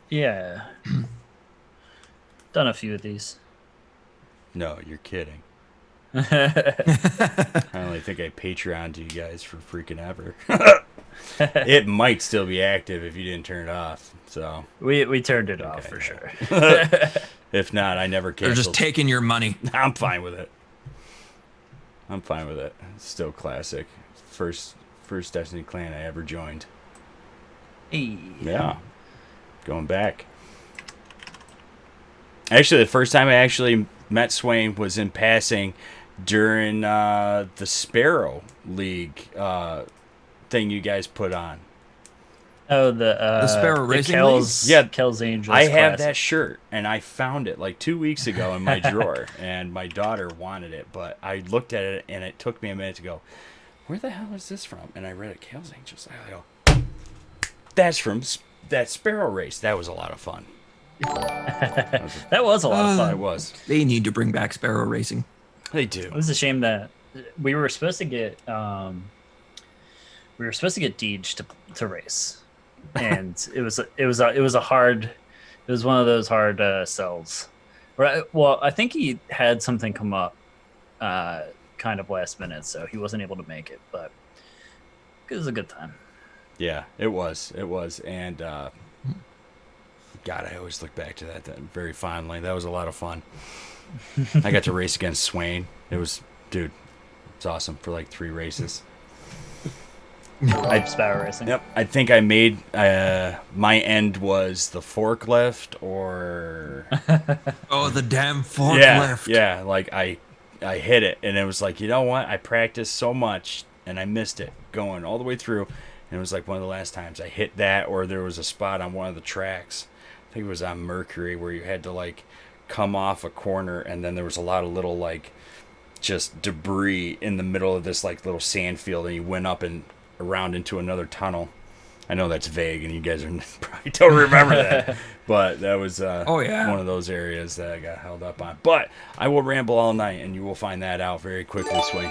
Yeah. Done a few of these. No, you're kidding. we I only think I Patreoned you guys for freaking ever. It might still be active if you didn't turn it off. So, we turned it off okay, for sure. yeah. If not, I never They're just canceled. taking your money. I'm fine with it. I'm fine with it. It's still classic. First Destiny clan I ever joined. Hey. Yeah. Going back. Actually, the first time I actually met Swain was in passing during the Sparrow League thing you guys put on. Oh, The Sparrow the Racing League? Yeah, Kells Angels. I have Classic. that shirt, and I found it like 2 weeks ago in my drawer, and my daughter wanted it, but I looked at it, and it took me a minute to go, where the hell is this from? And I read it, Kells Angels. I go, that's from that Sparrow race. That was a lot of fun. That was a lot of fun. It was. They need to bring back Sparrow Racing. They do. It was a shame that we were supposed to get Deej to race, and it was one of those hard sells. Right. Well, I think he had something come up, kind of last minute, so he wasn't able to make it. But it was a good time. Yeah, it was. It was. And, God, I always look back to that very fondly. That was a lot of fun. I got to race against Swain. It was, dude, it's awesome for like 3 races. Sparrow racing. Yep. I think I made, my end was the forklift or. Oh, the damn forklift. Yeah. Like I hit it and it was like, you know what? I practiced so much and I missed it going all the way through. And it was like one of the last times I hit that, or there was a spot on one of the tracks. I think it was on Mercury where you had to like come off a corner and then there was a lot of little like just debris in the middle of this like little sand field and you went up and around into another tunnel. I know that's vague and you guys probably don't remember that, but that was one of those areas that I got held up on. But I will ramble all night and you will find that out very quickly, Swing.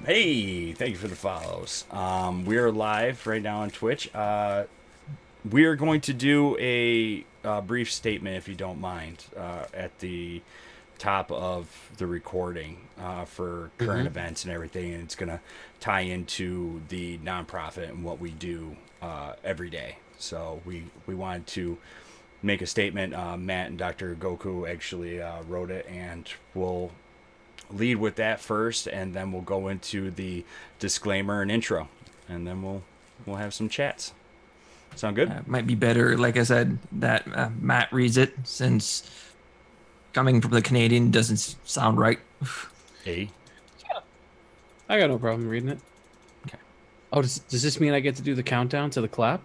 Hey, thank you for the follows. We are live right now on Twitch. We are going to do a brief statement, if you don't mind, at the top of the recording for current events and everything, and it's going to tie into the nonprofit and what we do every day. So we wanted to make a statement. Matt and Dr. Goku actually wrote it, and we'll lead with that first, and then we'll go into the disclaimer and intro, and then we'll have some chats. Sound good? Might be better, like I said, that Matt reads it, since coming from the Canadian doesn't sound right. Hey. Yeah. I got no problem reading it. Okay. Oh, does this mean I get to do the countdown to the clap?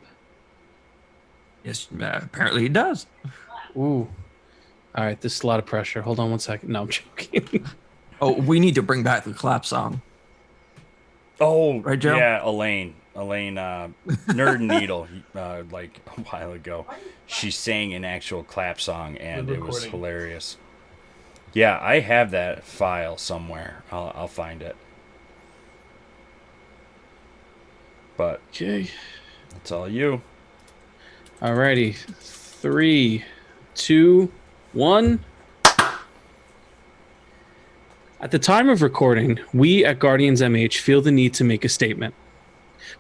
Yes, apparently it does. Ooh. All right, this is a lot of pressure. Hold on one second. No, I'm joking. Oh, we need to bring back the clap song. Oh, right, Joe? Yeah, Elaine, Nerd Needle, like a while ago, she sang an actual clap song, and it was hilarious. Yeah, I have that file somewhere. I'll find it. But okay, it's all you. Alrighty, 3, 2, 1. At the time of recording, we at Guardians MH feel the need to make a statement.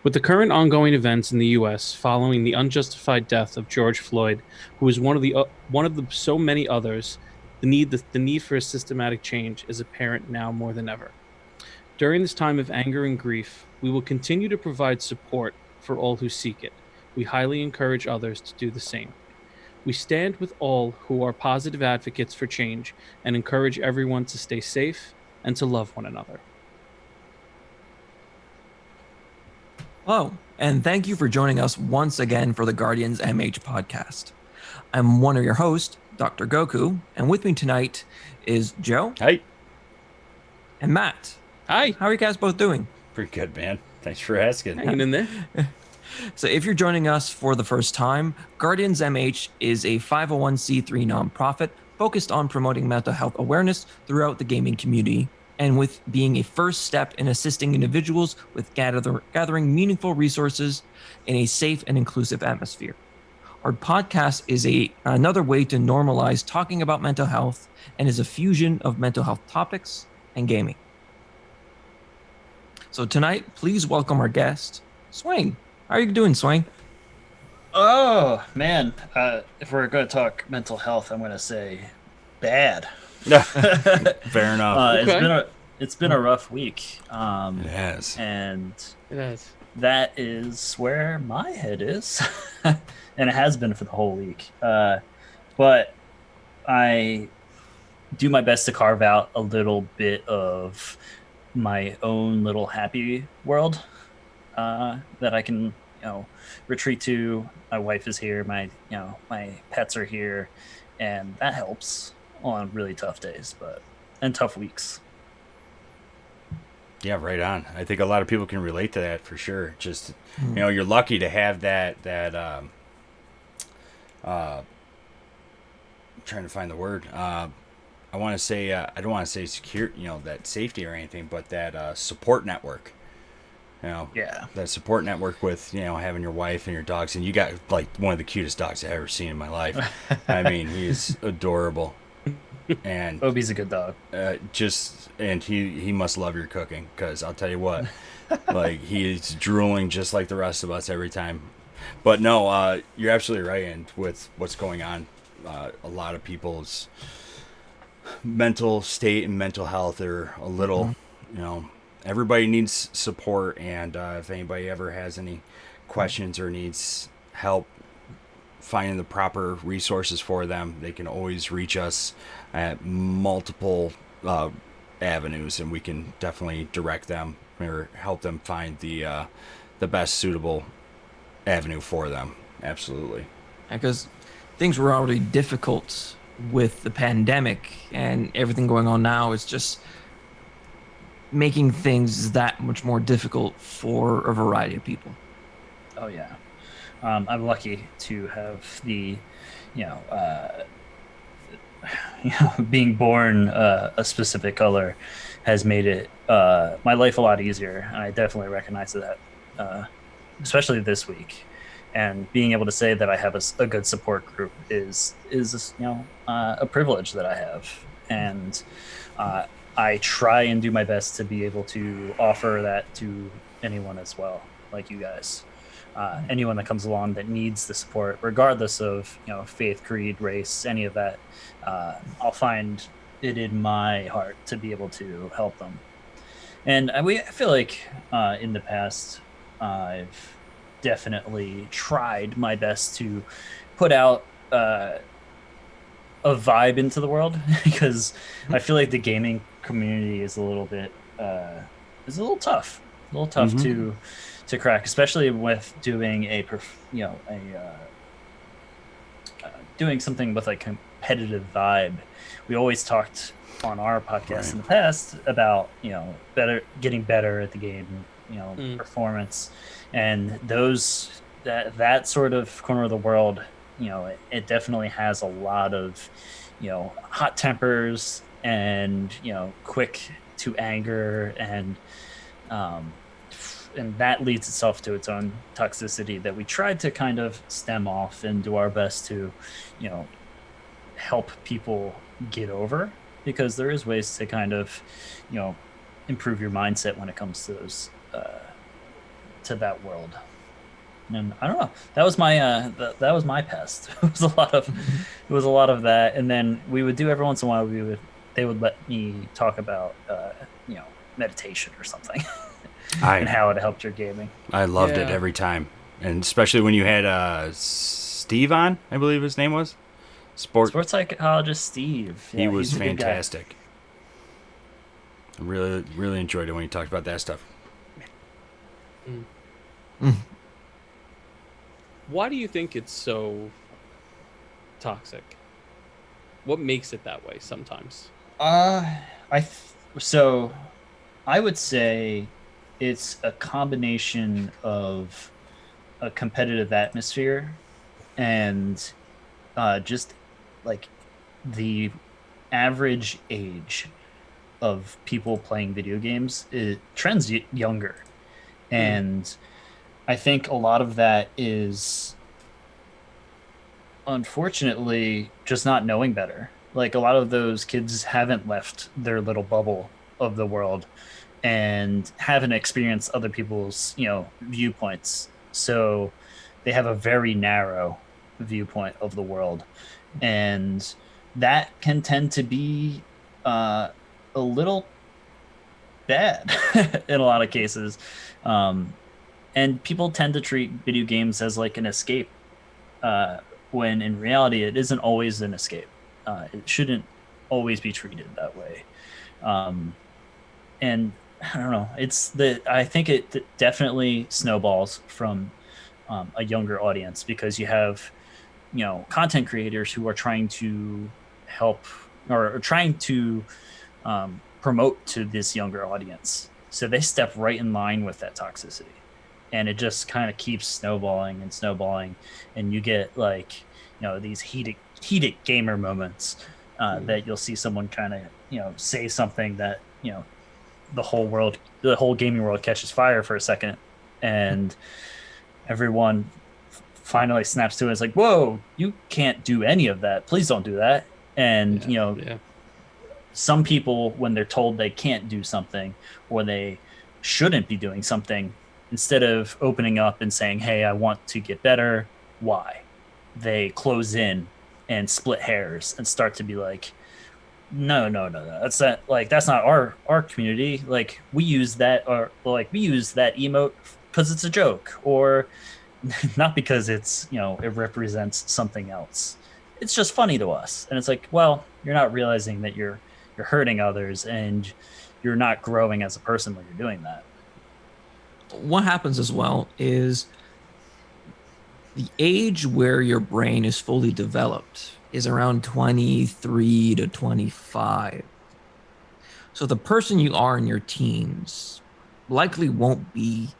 With the current ongoing events in the U.S. following the unjustified death of George Floyd, who is one of the so many others, the need for a systematic change is apparent now more than ever. During this time of anger and grief, we will continue to provide support for all who seek it. We highly encourage others to do the same. We stand with all who are positive advocates for change and encourage everyone to stay safe and to love one another. Hello, and thank you for joining us once again for the Guardians MH podcast. I'm one of your hosts, Dr. Goku, and with me tonight is Joe. Hi. And Matt. Hi. How are you guys both doing? Pretty good, man. Thanks for asking. Hanging in there. So if you're joining us for the first time, Guardians MH is a 501c3 nonprofit focused on promoting mental health awareness throughout the gaming community, and with being a first step in assisting individuals with gathering meaningful resources in a safe and inclusive atmosphere. Our podcast is another way to normalize talking about mental health and is a fusion of mental health topics and gaming. So tonight, please welcome our guest, Swain. How are you doing, Swain? Oh man, if we're going to talk mental health, I'm going to say bad. Fair enough. Okay. It's been a rough week. It has. And It is. that is where my head is, and it has been for the whole week. But I do my best to carve out a little bit of my own little happy world that I can, retreat to. My wife is here. My pets are here, and that helps on really tough days, and tough weeks. Yeah, right on. I think a lot of people can relate to that for sure. Just, you're lucky to have that I'm trying to find the word. I want to say, I don't want to say secure, that safety or anything, but that support network. Yeah. That support network with, having your wife and your dogs. And you got, like, one of the cutest dogs I've ever seen in my life. I mean, he's adorable. And Obi's a good dog. And he must love your cooking, because I'll tell you what, like, he's drooling just like the rest of us every time. But no, you're absolutely right. And with what's going on, a lot of people's mental state and mental health are a little, everybody needs support. And if anybody ever has any questions or needs help finding the proper resources for them, they can always reach us at multiple avenues, and we can definitely direct them or help them find the best suitable avenue for them. Absolutely. Because things were already difficult with the pandemic, and everything going on now is just making things that much more difficult for a variety of people. Oh yeah. I'm lucky to have the, being born a specific color has made it my life a lot easier, and I definitely recognize that, especially this week. And being able to say that I have a good support group is a privilege that I have, and I try and do my best to be able to offer that to anyone as well, like you guys. Anyone that comes along that needs the support, regardless of faith, creed, race, any of that, I'll find it in my heart to be able to help them. And I feel like in the past, I've definitely tried my best to put out a vibe into the world, because I feel like the gaming community is a little bit tough, to crack, especially with doing doing something with a competitive vibe. We always talked on our podcast in the past about getting better at the game, performance, and that sort of corner of the world. It definitely has a lot of hot tempers and quick to anger, and that leads itself to its own toxicity that we tried to kind of stem off and do our best to, help people get over, because there is ways to kind of, improve your mindset when it comes to those, to that world. And I don't know. That was my that was my past. It was a lot of that, and then we would do every once in a while. They would let me talk about meditation or something. And how it helped your gaming. I loved it every time, and especially when you had Steve on, I believe his name was sports psychologist Steve. He was fantastic. I really, really enjoyed it when he talked about that stuff. Why do you think it's so toxic? What makes it that way sometimes? So I would say it's a combination of a competitive atmosphere and just like the average age of people playing video games, it trends younger. And I think a lot of that is unfortunately just not knowing better. Like a lot of those kids haven't left their little bubble of the world and haven't experienced other people's, viewpoints. So they have a very narrow viewpoint of the world. And that can tend to be a little bad in a lot of cases. Um, and people tend to treat video games as like an escape, uh, when in reality it isn't always an escape. It shouldn't always be treated that way. Um, and I don't know. I think it definitely snowballs from a younger audience because you have content creators who are trying to help or trying to promote to this younger audience. So they step right in line with that toxicity, and it just kind of keeps snowballing and snowballing, and you get like these heated gamer moments that you'll see someone kind of say something that the whole gaming world catches fire for a second, and everyone finally snaps to it. It's like, whoa, you can't do any of that. Please don't do that. And Yeah. some people, when they're told they can't do something or they shouldn't be doing something, instead of opening up and saying, hey, I want to get better, why? They close in and split hairs and start to be like, no. That's not our community. Like we use that, or like we use that emote because it's a joke, or not because it's it represents something else. It's just funny to us, and it's like, well, you're not realizing that you're hurting others, and you're not growing as a person when you're doing that. What happens as well is the age where your brain is fully developed is around 23 to 25. So the person you are in your teens likely won't be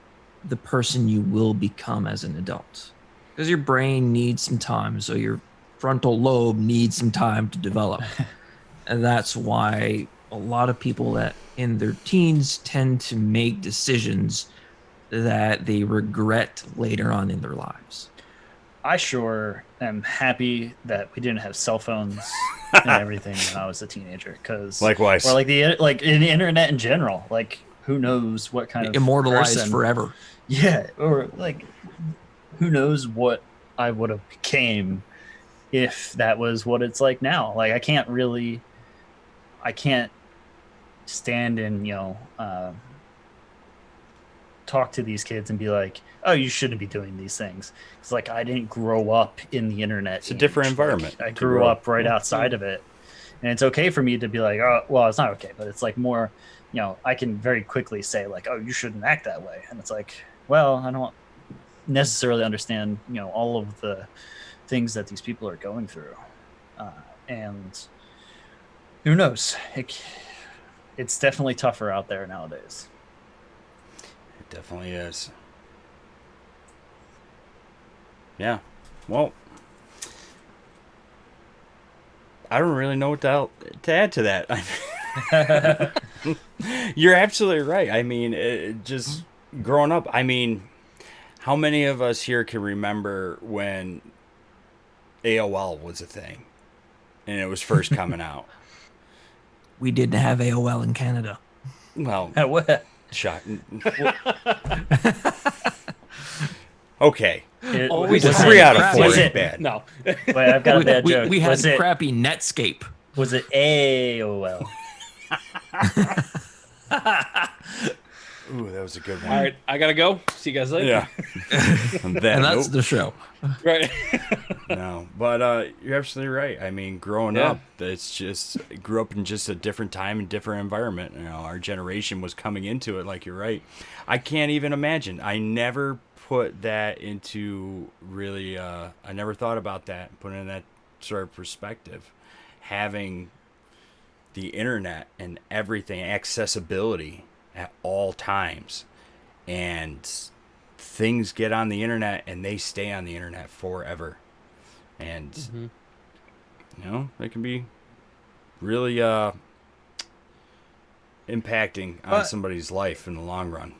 the person you will become as an adult because your brain needs some time. So your frontal lobe needs some time to develop. And that's why a lot of people that in their teens tend to make decisions that they regret later on in their lives. I sure am happy that we didn't have cell phones and everything when I was a teenager, because Likewise. or like in the internet in general, like who knows what kind of Immortalized person, forever. yeah, or like who knows what I would have became if that was what it's like now. Like I can't stand and talk to these kids and be like, oh, you shouldn't be doing these things. It's like I didn't grow up in the internet. It's a different environment. Like, I grew up right outside of it. And it's okay for me to be like, oh, well, it's not okay, but it's like more, I can very quickly say like, oh, you shouldn't act that way. And it's like, well, I don't necessarily understand, all of the things that these people are going through. And who knows? It's definitely tougher out there nowadays. It definitely is. Yeah. Well, I don't really know what to add to that. You're absolutely right. I mean, just growing up, I mean, how many of us here can remember when AOL was a thing and it was first coming out? We didn't have AOL in Canada. Well, What? shot. Okay. Always Well, a 3 out of crap. 4 Was is it- bad. No. Wait, I've got a bad joke. We had was it crappy Netscape. was it AOL? Ooh, that was a good one. All right, I gotta go. See you guys later. Yeah. And that's the show. Right. No, but you're absolutely right. I mean, growing Yeah. up, it's just grew up in just a different time and different environment. Our generation was coming into it. Like you're right. I can't even imagine. I never put that into really. I never thought about that. Put it in that sort of perspective, having the internet and everything accessibility at all times, and things get on the internet and they stay on the internet forever, and it can be really impacting on somebody's life in the long run.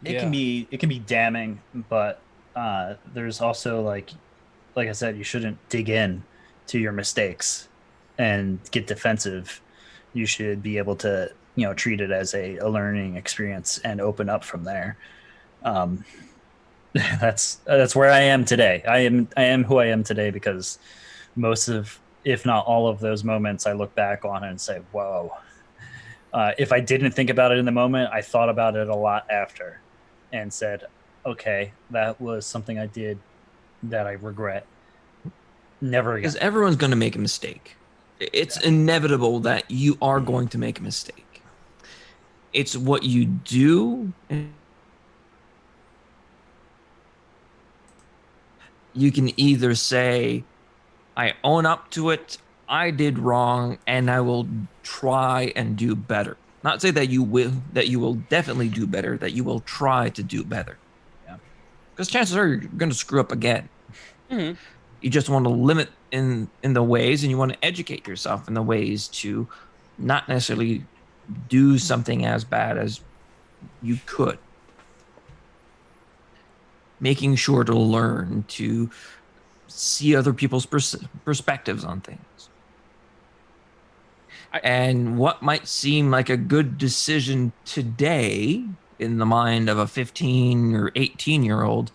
It can be damning, but there's also like like I said, you shouldn't dig in to your mistakes and get defensive. You should be able to, treat it as a learning experience and open up from there. Um, that's where I am today. I am who I am today because most of, if not all of those moments, I look back on and say, "Whoa." If I didn't think about it in the moment, I thought about it a lot after, and said, "Okay, that was something I did that I regret. Never again." Because everyone's going to make a mistake. It's inevitable that you are going to make a mistake. It's what you do. You can either say, I own up to it, I did wrong, and I will try and do better. Not say that you will definitely do better, that you will try to do better. Yeah. Because chances are you're going to screw up again. Mm-hmm. You just want to limit in the ways, and you want to educate yourself in the ways to not necessarily do something as bad as you could. Making sure to learn to see other people's perspectives on things. And what might seem like a good decision today in the mind of a 15 or 18-year-old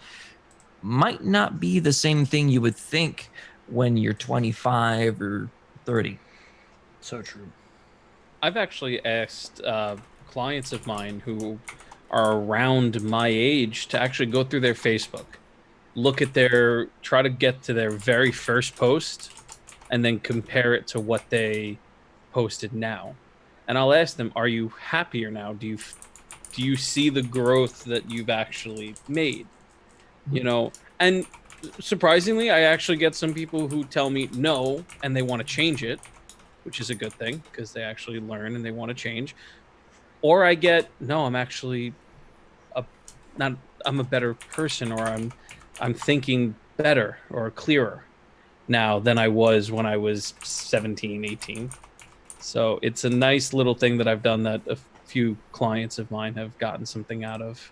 might not be the same thing you would think when you're 25 or 30. So true. I've actually asked clients of mine who are around my age to actually go through their Facebook, try to get to their very first post, and then compare it to what they posted now. And I'll ask them, are you happier now? Do you see the growth that you've actually made? And surprisingly, I actually get some people who tell me no, and they want to change it, which is a good thing because they actually learn and they want to change. Or I get, no, I'm actually I'm a better person, or I'm thinking better or clearer now than I was when I was 17, 18. So it's a nice little thing that I've done that a few clients of mine have gotten something out of.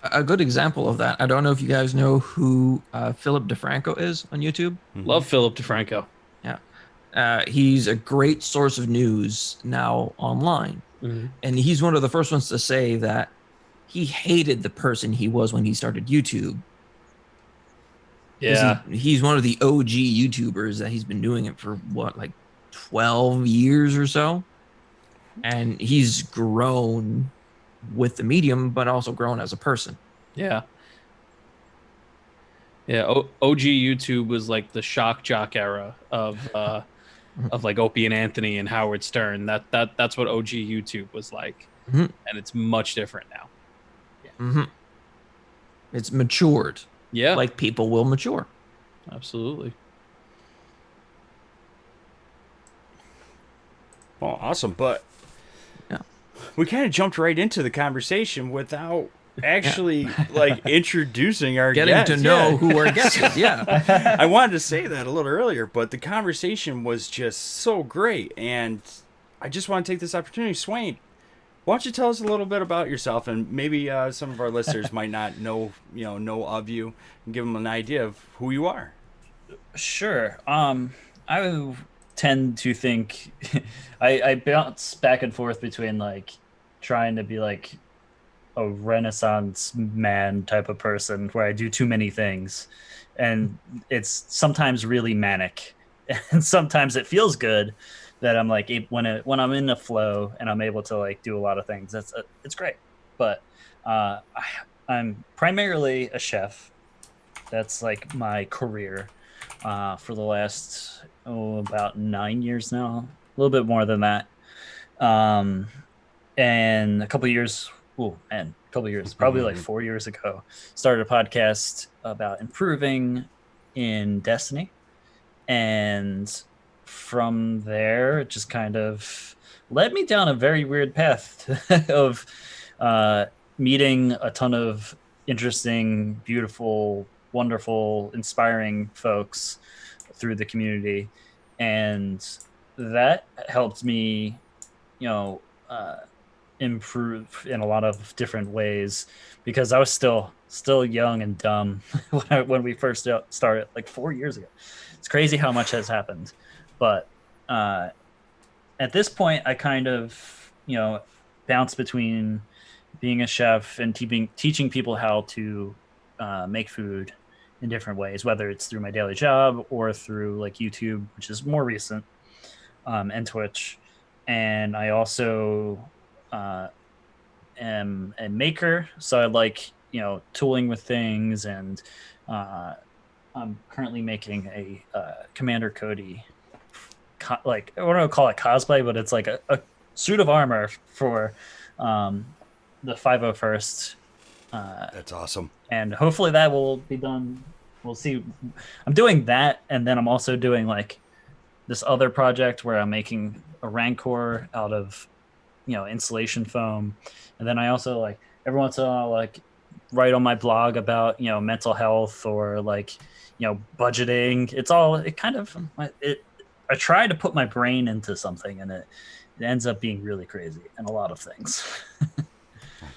A good example of that, I don't know if you guys know who Philip DeFranco is on YouTube. Love Philip DeFranco. Yeah. He's a great source of news now online. Mm-hmm. And he's one of the first ones to say that he hated the person he was when he started YouTube. Yeah. He's one of the OG YouTubers that he's been doing it for like 12 years or so. And he's grown with the medium, but also grown as a person. Yeah. Yeah. OG YouTube was like the shock jock era of like Opie and Anthony and Howard Stern. That's what OG YouTube was like. Mm-hmm. And it's much different now. Yeah. Mm-hmm. It's matured. Yeah. Like people will mature. Absolutely. Well, awesome. But we kind of jumped right into the conversation without actually like introducing our getting guests. to know who our guest is. Yeah. I wanted to say that a little earlier, but the conversation was just so great. And I just want to take this opportunity. Swain, why don't you tell us a little bit about yourself, and maybe some of our listeners might not know of you, and give them an idea of who you are. Sure. I tend to think I bounce back and forth between like trying to be like a Renaissance man type of person where I do too many things, and it's sometimes really manic, and sometimes it feels good that I'm like when I'm in a flow and I'm able to like do a lot of things. It's great. But I'm primarily a chef. That's like my career for the last about 9 years now, a little bit more than that. And a couple years, probably like 4 years ago, started a podcast about improving in Destiny. And from there, it just kind of led me down a very weird path of meeting a ton of interesting, beautiful, wonderful, inspiring folks through the community. And that helped me, improve in a lot of different ways because I was still young and dumb when we first started like 4 years ago. It's crazy how much has happened, but uh, at this point, I kind of bounce between being a chef and teaching people how to make food in different ways, whether it's through my daily job or through like YouTube, which is more recent, and Twitch. And I also uh, am a maker, so I like tooling with things, and uh, I'm currently making a Commander Cody, like I don't know, call it cosplay, but it's like a suit of armor for the 501st, That's awesome. and hopefully that will be done. We'll see. I'm doing that, and then I'm also doing like this other project where I'm making a Rancor out of insulation foam, and then I also like every once in a while like write on my blog about mental health or like budgeting. It kind of it. I try to put my brain into something, and it ends up being really crazy and a lot of things.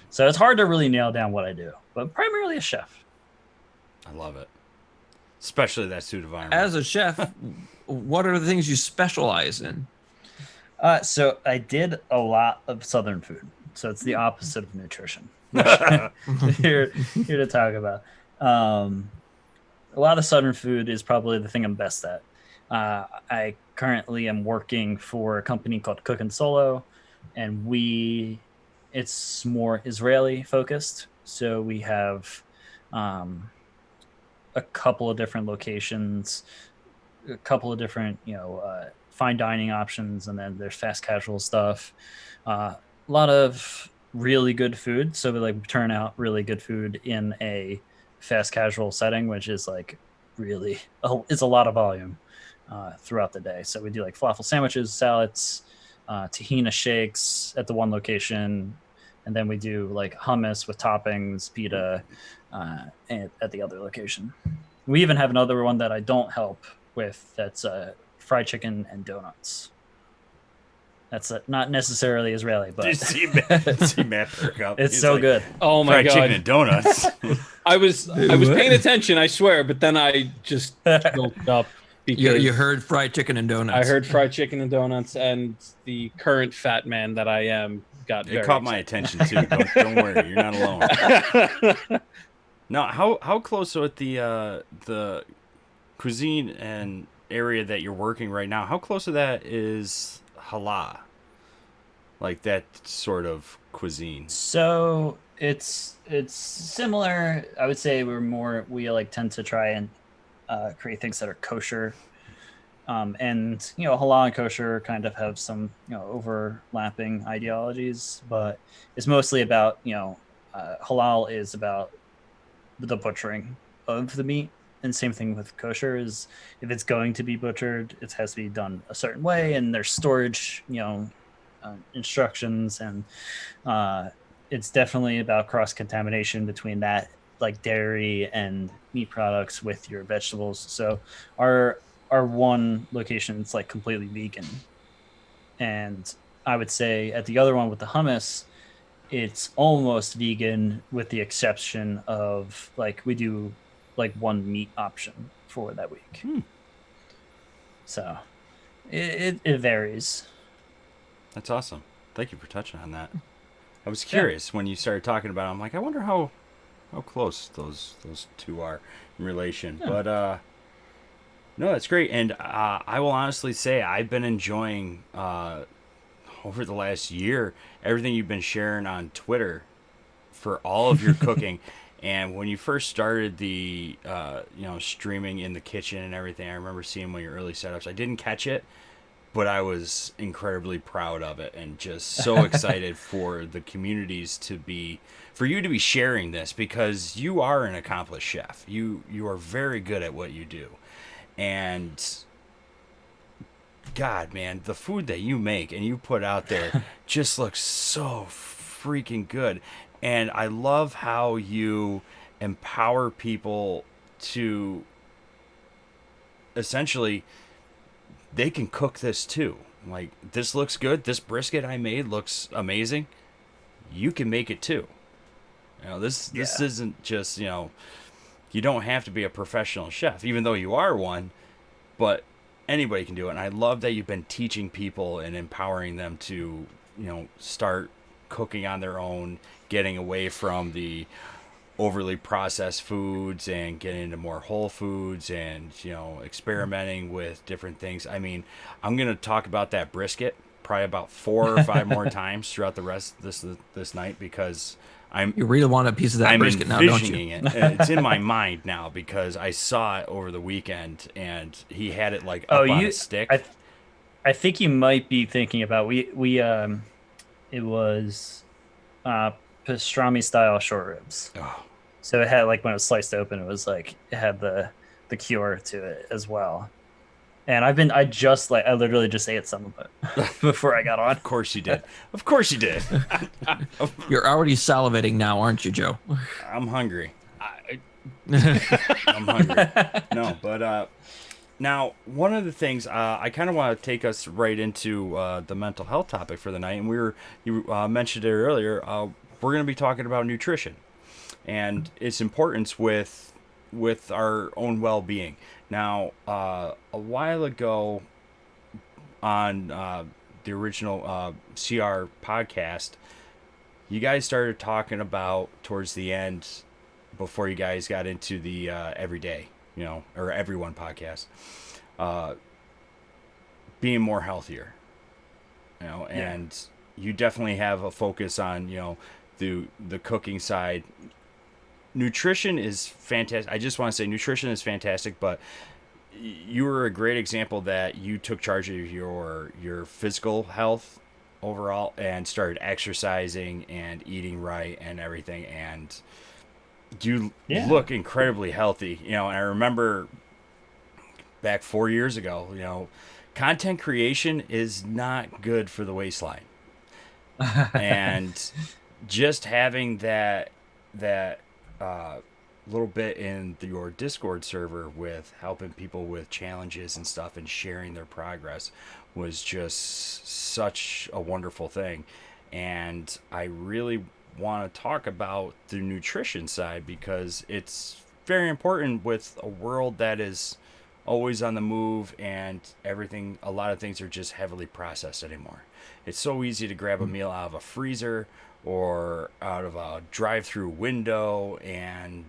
So it's hard to really nail down what I do, but primarily a chef. I love it. Especially that suit of armor. As a chef, what are the things you specialize in? So I did a lot of Southern food. So it's the opposite of nutrition. here to talk about. A lot of Southern food is probably the thing I'm best at. I currently am working for a company called Cook and Solo, and it's more Israeli focused. So we have a couple of different locations, a couple of different fine dining options, and then there's fast casual stuff. A lot of really good food. So we like turn out really good food in a fast casual setting, which is like really it's a lot of volume throughout the day. So we do like falafel sandwiches, salads, tahina shakes at the one location, and then we do like hummus with toppings, pita at the other location. We even have another one that I don't help with. That's fried chicken and donuts. That's not necessarily Israeli, but Did you see Matt perk up? It's He's so like, good. Oh my fried god! chicken and donuts. I was paying attention, I swear, but then I just woke up because You heard fried chicken and donuts. I heard fried chicken and donuts, and the current fat man that I am got It very caught my attention too. Don't worry, you're not alone. excited. No, how close with the cuisine and area that you're working right now? How close to that is halal? Like that sort of cuisine. So it's similar. I would say we like tend to try and create things that are kosher. And halal and kosher kind of have some overlapping ideologies, but it's mostly about halal is about the butchering of the meat, and same thing with kosher is if it's going to be butchered, it has to be done a certain way, and there's storage instructions, and it's definitely about cross contamination between that like dairy and meat products with your vegetables. So our one location is like completely vegan, and I would say at the other one with the hummus, it's almost vegan with the exception of like we do like one meat option for that week. So it varies. That's awesome. Thank you for touching on that. I was curious when you started talking about it. I'm like, I wonder how close those two are in relation. Yeah. But no, that's great. And I will honestly say I've been enjoying over the last year everything you've been sharing on Twitter for all of your cooking. And when you first started the streaming in the kitchen and everything, I remember seeing one of your early setups. I didn't catch it, but I was incredibly proud of it and just so excited for the communities for you to be sharing this, because you are an accomplished chef. You are very good at what you do. And God, man, the food that you make and you put out there just looks so freaking good. And I love how you empower people to essentially, they can cook this too. Like, this looks good. This brisket I made looks amazing. you can make it too. This isn't just, you don't have to be a professional chef, even though you are one, but anybody can do it. And I love that you've been teaching people and empowering them to, start cooking on their own, getting away from the overly processed foods and getting into more whole foods and, experimenting with different things. I mean, I'm going to talk about that brisket probably about 4 or 5 more times throughout the rest of this night, because you really want a piece of that I'm brisket now, don't you? envisioning it. It's in my mind now because I saw it over the weekend, and he had it like up on a stick. I think you might be thinking about it was pastrami style short ribs. Oh, So it had, like, when it was sliced open, it was like it had the cure to it as well. And I literally just ate some of it before I got on. of course you did. Of course you did. You're already salivating now, aren't you, Joe? I'm hungry. I'm hungry. No, but now one of the things I kind of want to take us right into the mental health topic for the night, and you mentioned it earlier. We're going to be talking about nutrition and its importance with our own well-being. Now, a while ago on the original CR podcast, you guys started talking about towards the end, before you guys got into the everyday, or everyone podcast, being more healthier, and you definitely have a focus on, the cooking side. Nutrition is fantastic. I just want to say nutrition is fantastic, but you were a great example that you took charge of your physical health overall and started exercising and eating right and everything, and you look incredibly healthy. And I remember back 4 years ago, content creation is not good for the waistline. And just having that little bit in your Discord server with helping people with challenges and stuff and sharing their progress was just such a wonderful thing. And I really want to talk about the nutrition side, because it's very important with a world that is always on the move, and a lot of things are just heavily processed anymore. It's so easy to grab a meal out of a freezer or out of a drive-through window, and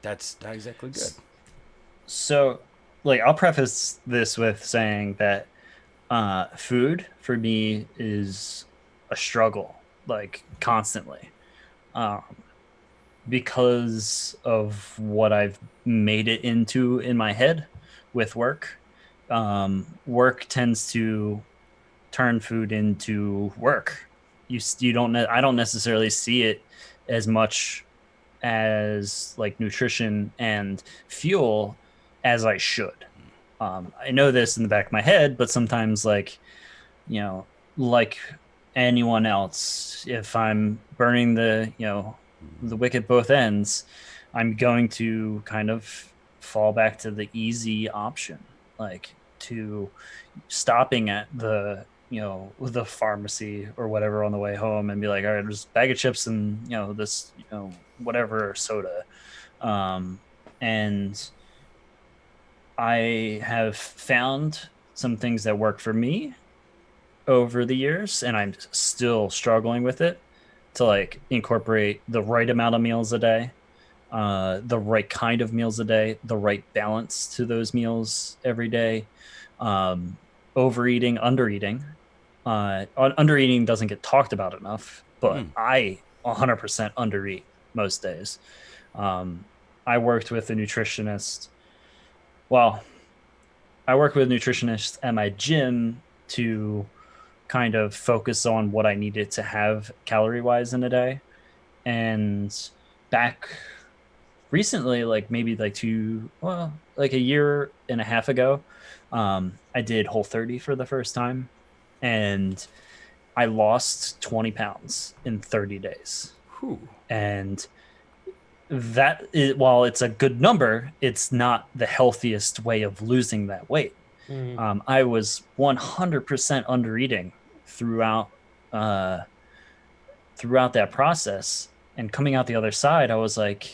that's not exactly good. So, I'll preface this with saying that food for me is a struggle, constantly, because of what I've made it into in my head with work. Work tends to turn food into work. I don't necessarily see it as much as nutrition and fuel as I should. I know this in the back of my head, but sometimes like anyone else, if I'm burning the wick at both ends, I'm going to kind of fall back to the easy option, to stopping at the pharmacy or whatever on the way home and be like, all right, there's a bag of chips and this whatever soda, and I have found some things that work for me over the years, and I'm still struggling with it, to incorporate the right amount of meals a day, the right kind of meals a day, the right balance to those meals every day. Overeating, undereating. Undereating doesn't get talked about enough, but I 100% undereat most days. I worked with a nutritionist. Well, I work with a nutritionist at my gym to kind of focus on what I needed to have calorie-wise in a day. And back recently, maybe a year and a half ago, I did Whole30 for the first time, and I lost 20 pounds in 30 days. Whew. And that is, while it's a good number, it's not the healthiest way of losing that weight. I was 100% undereating throughout throughout that process and coming out the other side, I was like,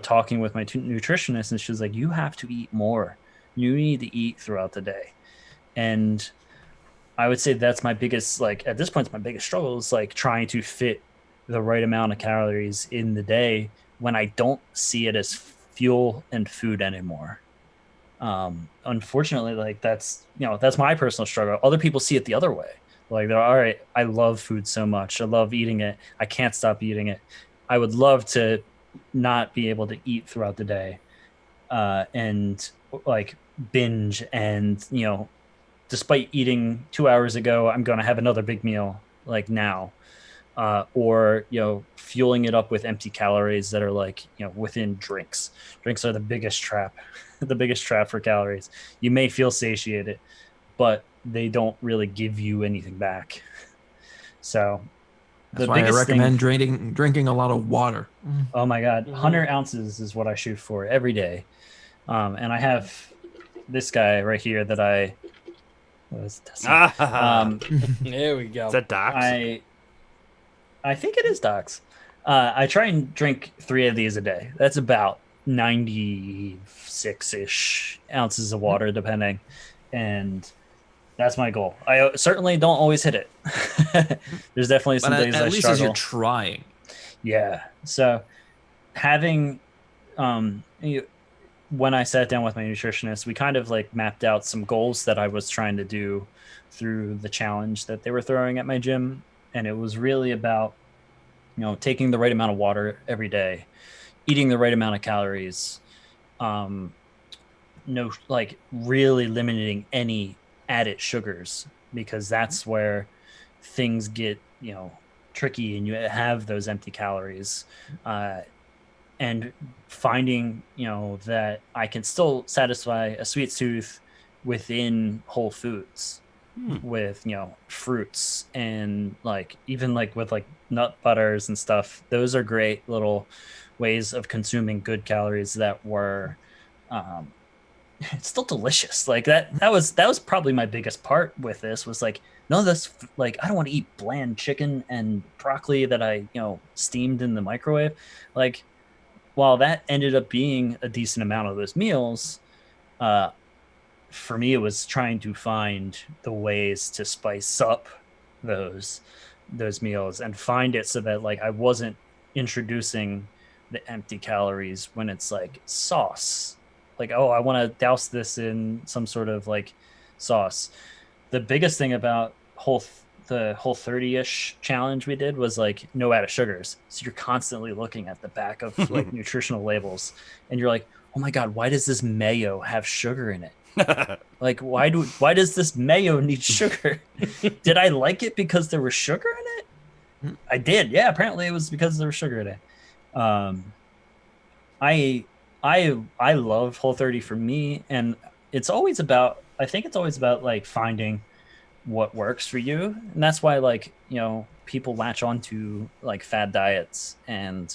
talking with my nutritionist, and she was like, you have to eat more. You need to eat throughout the day. And I would say that's my biggest, like, at this point, it's my biggest struggle is like trying to fit the right amount of calories in the day when I don't see it as fuel and food anymore. Unfortunately, like that's my personal struggle. Other people see it the other way. Like they're all right. I love food so much. I love eating it. I can't stop eating it. I would love to not be able to eat throughout the day, and like binge and despite eating 2 hours ago, I'm going to have another big meal like now, or fueling it up with empty calories that are like within drinks. Drinks are the biggest trap, the biggest trap for calories. You may feel satiated, but they don't really give you anything back. So That's the why I biggest recommend thing, drinking a lot of water. oh my god, 100 ounces is what I shoot for every day. And I have this guy right here that I was testing. There we go. Is that Docs? I think it is Docs. I try and drink 3 of these a day. That's about 96-ish ounces of water, depending. And that's my goal. I certainly don't always hit it. There's definitely some But days I at least struggle. as you're trying. Yeah. So having, when I sat down with my nutritionist, we kind of like mapped out some goals that I was trying to do through the challenge that they were throwing at my gym. And it was really about, taking the right amount of water every day, eating the right amount of calories, no, like really limiting any added sugars, because that's where things get, tricky and you have those empty calories. And finding that I can still satisfy a sweet tooth within whole foods, with fruits, and like even like with like nut butters and stuff. Those are great little ways of consuming good calories that were um it's still delicious. Like that was probably my biggest part with this, was like, no, this, like, I don't want to eat bland chicken and broccoli that I steamed in the microwave. Like, while that ended up being a decent amount of those meals, uh, for me, it was trying to find the ways to spice up those meals and find it so that like I wasn't introducing the empty calories when it's like sauce. Like, oh, I want to douse this in some sort of like sauce. The biggest thing about the whole 30-ish challenge we did was like no added sugars. So you're constantly looking at the back of like nutritional labels, and you're like, oh my god, why does this mayo have sugar in it? Like, why does this mayo need sugar? Did I like it because there was sugar in it? I did. Yeah, apparently it was because there was sugar in it. I I love Whole30 for me, and I think it's always about like finding what works for you. And that's why like, people latch onto like fad diets and,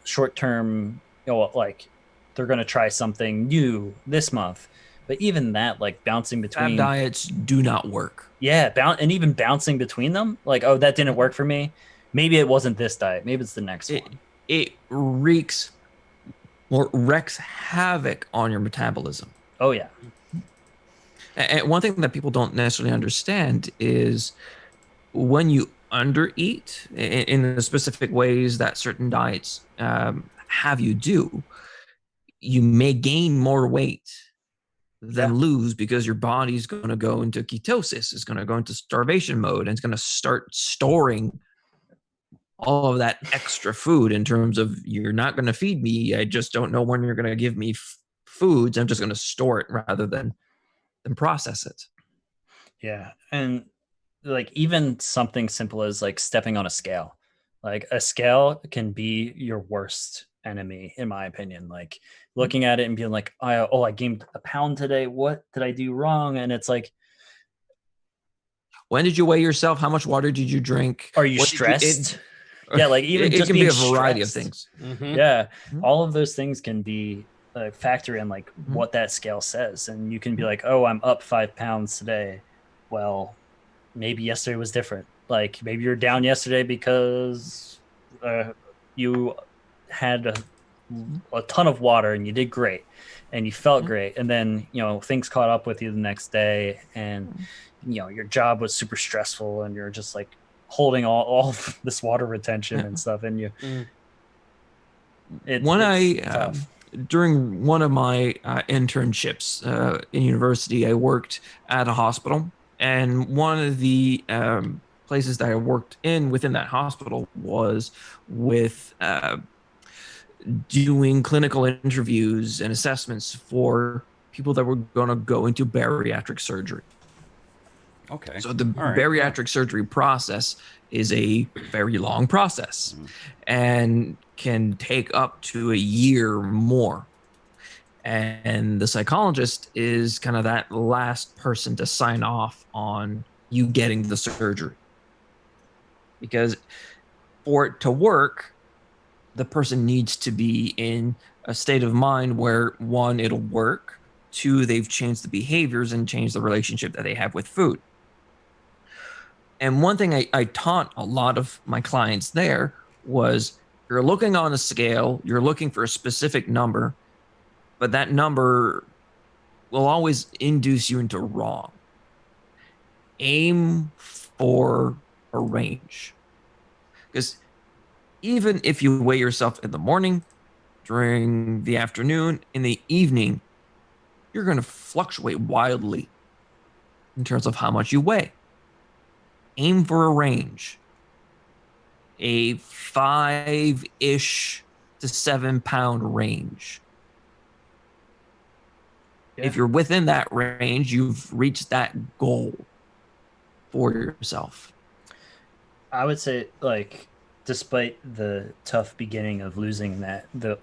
short term, like they're going to try something new this month. But even that, like bouncing Fad between diets do not work. and even bouncing between them, like, oh, that didn't work for me. Maybe it wasn't this diet. Maybe it's the next one. It wreaks havoc on your metabolism. Oh yeah. And one thing that people don't necessarily understand is when you undereat in the specific ways that certain diets have you do, you may gain more weight than lose, because your body's going to go into ketosis, it's going to go into starvation mode, and it's going to start storing all of that extra food in terms of, you're not going to feed me. I just don't know when you're going to give me foods. I'm just going to store it rather than process it. Yeah. And like even something simple as like stepping on a scale. Like a scale can be your worst enemy, in my opinion. Like looking at it and being like, I gained a pound today. What did I do wrong? And it's like, when did you weigh yourself? How much water did you drink? are you stressed? Yeah, like even it just can being be a variety of stressed. things. Yeah, all of those things can be a factor in like what that scale says, and you can be like, oh, I'm up 5 pounds today. Well, maybe yesterday was different. Like maybe you're down yesterday because you had a ton of water and you did great and you felt great, and then things caught up with you the next day, and your job was super stressful and you're just like holding all of this water retention and stuff, and Mm. When it's I tough. during one of my internships in university, I worked at a hospital, and one of the places that I worked in within that hospital was with doing clinical interviews and assessments for people that were going to go into bariatric surgery. Okay. So the All right. Yeah. bariatric surgery process is a very long process and can take up to a year more. And the psychologist is kind of that last person to sign off on you getting the surgery. Because for it to work, the person needs to be in a state of mind where, one, it'll work, two, they've changed the behaviors and changed the relationship that they have with food. And one thing I taught a lot of my clients there was, you're looking on a scale, you're looking for a specific number, but that number will always induce you into wrong. Aim for a range. Because even if you weigh yourself in the morning, during the afternoon, in the evening, you're going to fluctuate wildly in terms of how much you weigh. Aim for a range, a 5-ish to 7-pound range. Yeah. If you're within that range, you've reached that goal for yourself. I would say, like, despite the tough beginning of losing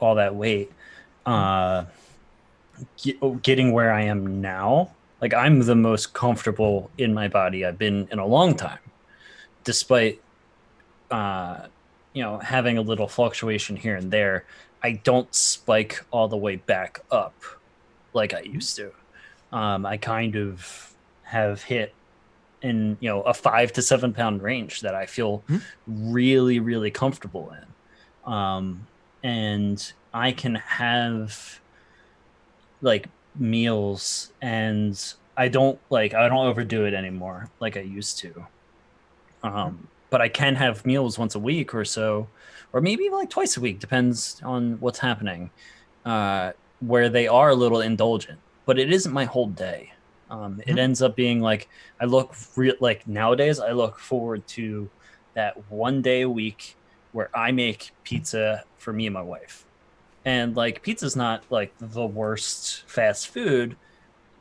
all that weight, uh, getting where I am now, like I'm the most comfortable in my body I've been in a long time, despite having a little fluctuation here and there. I don't spike all the way back up like I used to. I kind of have hit in a 5 to 7 pound range that I feel really, really comfortable in. And I can have like meals, and I don't overdo it anymore like I used to. But I can have meals once a week or so, or maybe like twice a week, depends on what's happening, where they are a little indulgent, but it isn't my whole day. It ends up being like like nowadays I look forward to that one day a week where I make pizza for me and my wife. And like pizza's not like the worst fast food,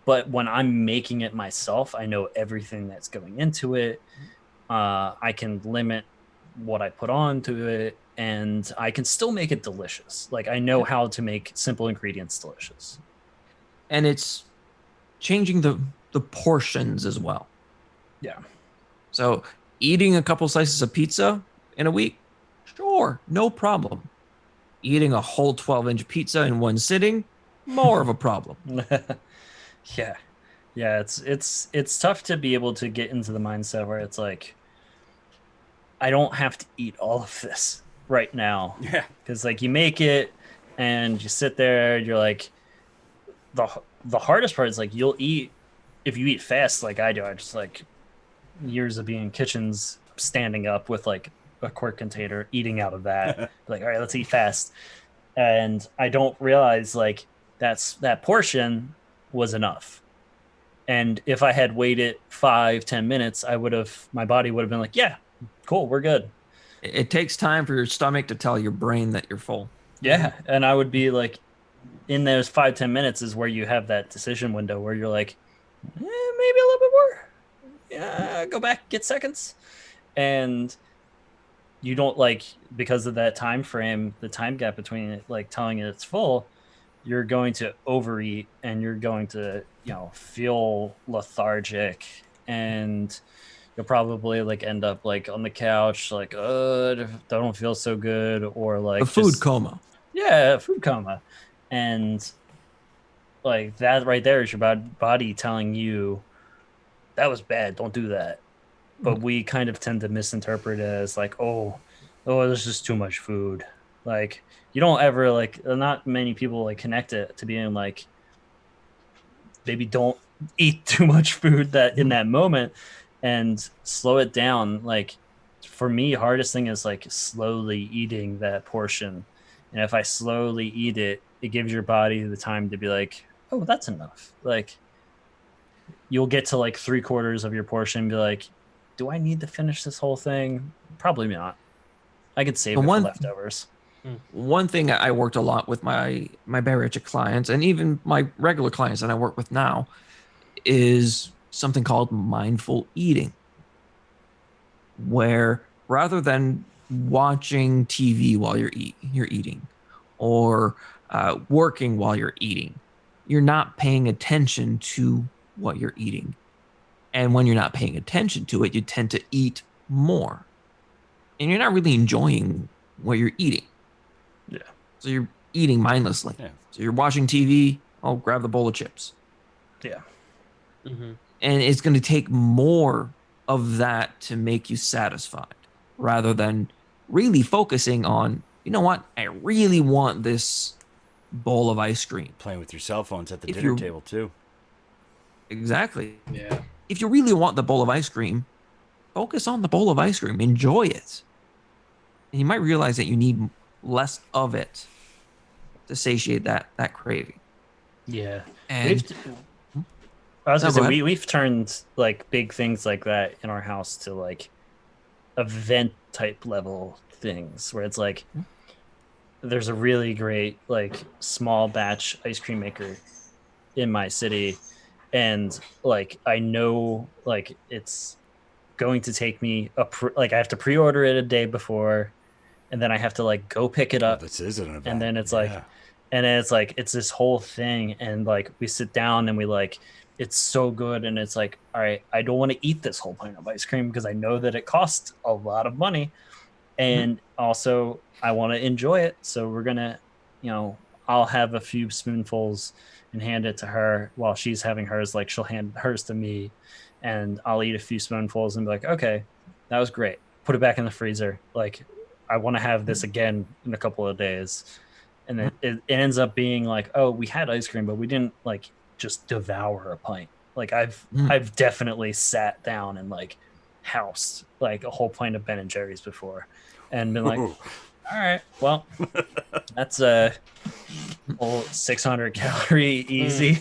but when I'm making it myself, I know everything that's going into it. I can limit what I put onto it, and I can still make it delicious. Like I know how to make simple ingredients delicious. And it's changing the portions as well. Yeah. So eating a couple slices of pizza in a week, sure, no problem. Eating a whole 12-inch pizza in one sitting, more of a problem. Yeah. Yeah, it's tough to be able to get into the mindset where it's like I don't have to eat all of this right now. Yeah. Cuz like you make it and you sit there, you're like the the hardest part is like you'll eat if you eat fast like I do. I just like years of being in kitchens, standing up with like a quart container, eating out of that. Like, all right, let's eat fast. And I don't realize like that portion was enough. And if I had waited 5-10 minutes, my body would have been like, yeah, cool, we're good. It takes time for your stomach to tell your brain that you're full. Yeah. And I would be like, in those 5-10 minutes is where you have that decision window where you're like, maybe a little bit more. Yeah, go back, get seconds. And you don't like, because of that time frame, the time gap between it, like telling it it's full, you're going to overeat and you're going to, feel lethargic, and you'll probably like end up like on the couch, like, I don't feel so good, or like A food just, coma. yeah, food coma. And like that right there is your body telling you that was bad. Don't do that. but we kind of tend to misinterpret it as like, oh, there's just too much food. Like you don't ever like, not many people like connect it to being like, maybe don't eat too much food that in that moment and slow it down. Like for me, hardest thing is like slowly eating that portion. And if I slowly eat it, it gives your body the time to be like, oh, that's enough. Like you'll get to like 3/4 of your portion and be like, do I need to finish this whole thing? Probably not. I could The save it for one leftovers. one thing I worked a lot with my bariatric clients and even my regular clients that I work with now is something called mindful eating, where rather than watching TV while you're eating, or working while you're eating, you're not paying attention to what you're eating. And when you're not paying attention to it, you tend to eat more, and you're not really enjoying what you're eating. Yeah. So you're eating mindlessly. Yeah. So you're watching TV. Oh, grab the bowl of chips. Yeah. Mm-hmm. And it's going to take more of that to make you satisfied rather than really focusing on, you know what, I really want this bowl of ice cream. Playing with your cell phones at the If dinner you're- table too. Exactly. Yeah. If you really want the bowl of ice cream, focus on the bowl of ice cream, enjoy it. And you might realize that you need less of it to satiate that craving. Yeah. And I was No, gonna go say ahead. we've turned like big things like that in our house to like event type level things where it's like there's a really great like small batch ice cream maker in my city, and like I know like it's going to take me like I have to pre-order it a day before, and then I have to like go pick it Oh, up, this is an event. and then it's Yeah. like and then it's like it's this whole thing, and like we sit down and we like it's so good, and it's like, all right, I don't want to eat this whole pint of ice cream because I know that it costs a lot of money, and also I want to enjoy it, so we're gonna, I'll have a few spoonfuls and hand it to her while she's having hers. Like she'll hand hers to me, and I'll eat a few spoonfuls and be like, okay, that was great, put it back in the freezer. Like I want to have this again in a couple of days. And then it ends up being like, oh, we had ice cream, but we didn't like just devour a pint. Like I've definitely sat down and like housed like a whole pint of Ben and Jerry's before, and been like, Ooh. all right, well, that's a whole 600 calorie easy.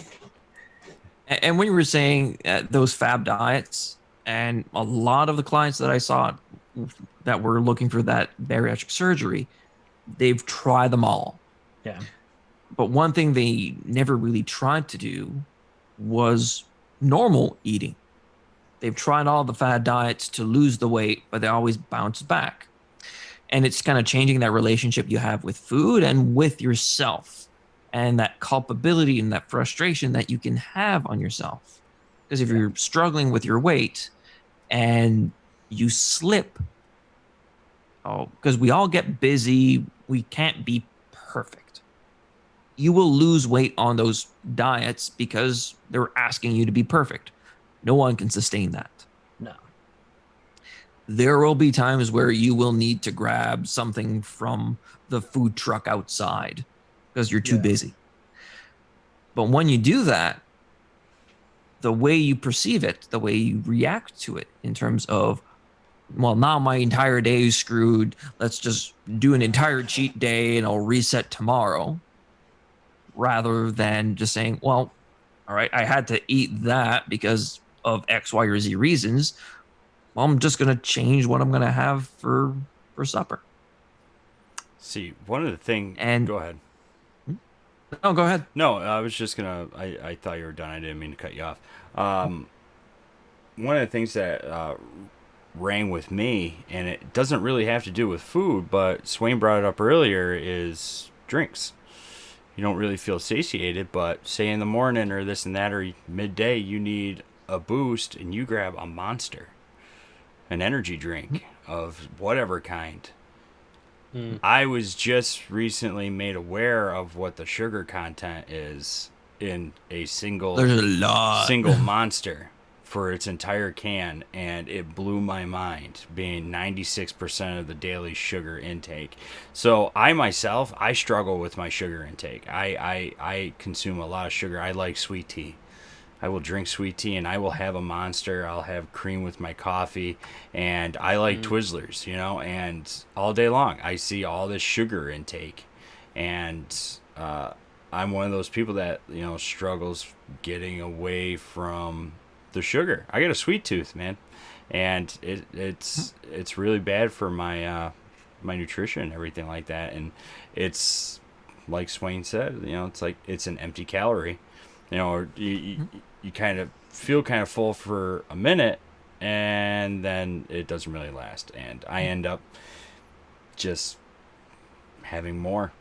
And when you were saying those fab diets, and a lot of the clients that I saw that were looking for that bariatric surgery, they've tried them all. Yeah. But one thing they never really tried to do was normal eating. They've tried all the fad diets to lose the weight, but they always bounce back. And it's kind of changing that relationship you have with food and with yourself, and that culpability and that frustration that you can have on yourself. Because if you're struggling with your weight and you slip, because we all get busy, we can't be perfect. You will lose weight on those diets because they're asking you to be perfect. No one can sustain that. No. There will be times where you will need to grab something from the food truck outside because you're too Yeah. busy. But when you do that, the way you perceive it, the way you react to it in terms of, well, now my entire day is screwed. Let's just do an entire cheat day and I'll reset tomorrow. Rather than just saying, well, all right, I had to eat that because of X, Y, or Z reasons. Well, I'm just going to change what I'm going to have for supper. See, one of the things. And- Go ahead. Oh, go ahead. No, I was just gonna. I thought you were done. I didn't mean to cut you off. One of the things that rang with me, and it doesn't really have to do with food, but Swain brought it up earlier, is drinks. You don't really feel satiated, but say in the morning or this and that or midday, you need a boost, and you grab a Monster, an energy drink of whatever kind. I was just recently made aware of what the sugar content is in a single There's a lot. single Monster for its entire can, and it blew my mind, being 96% of the daily sugar intake. So I myself, I struggle with my sugar intake. I consume a lot of sugar. I like sweet tea. I will drink sweet tea, and I will have a Monster. I'll have cream with my coffee, and I like Twizzlers, you know, and all day long I see all this sugar intake, and I'm one of those people that, you know, struggles getting away from the sugar. I got a sweet tooth, man, and it's really bad for my my nutrition and everything like that, and it's like Swain said, you know, it's like it's an empty calorie, you know, or you kind of feel kind of full for a minute, and then it doesn't really last, and I end up just having more,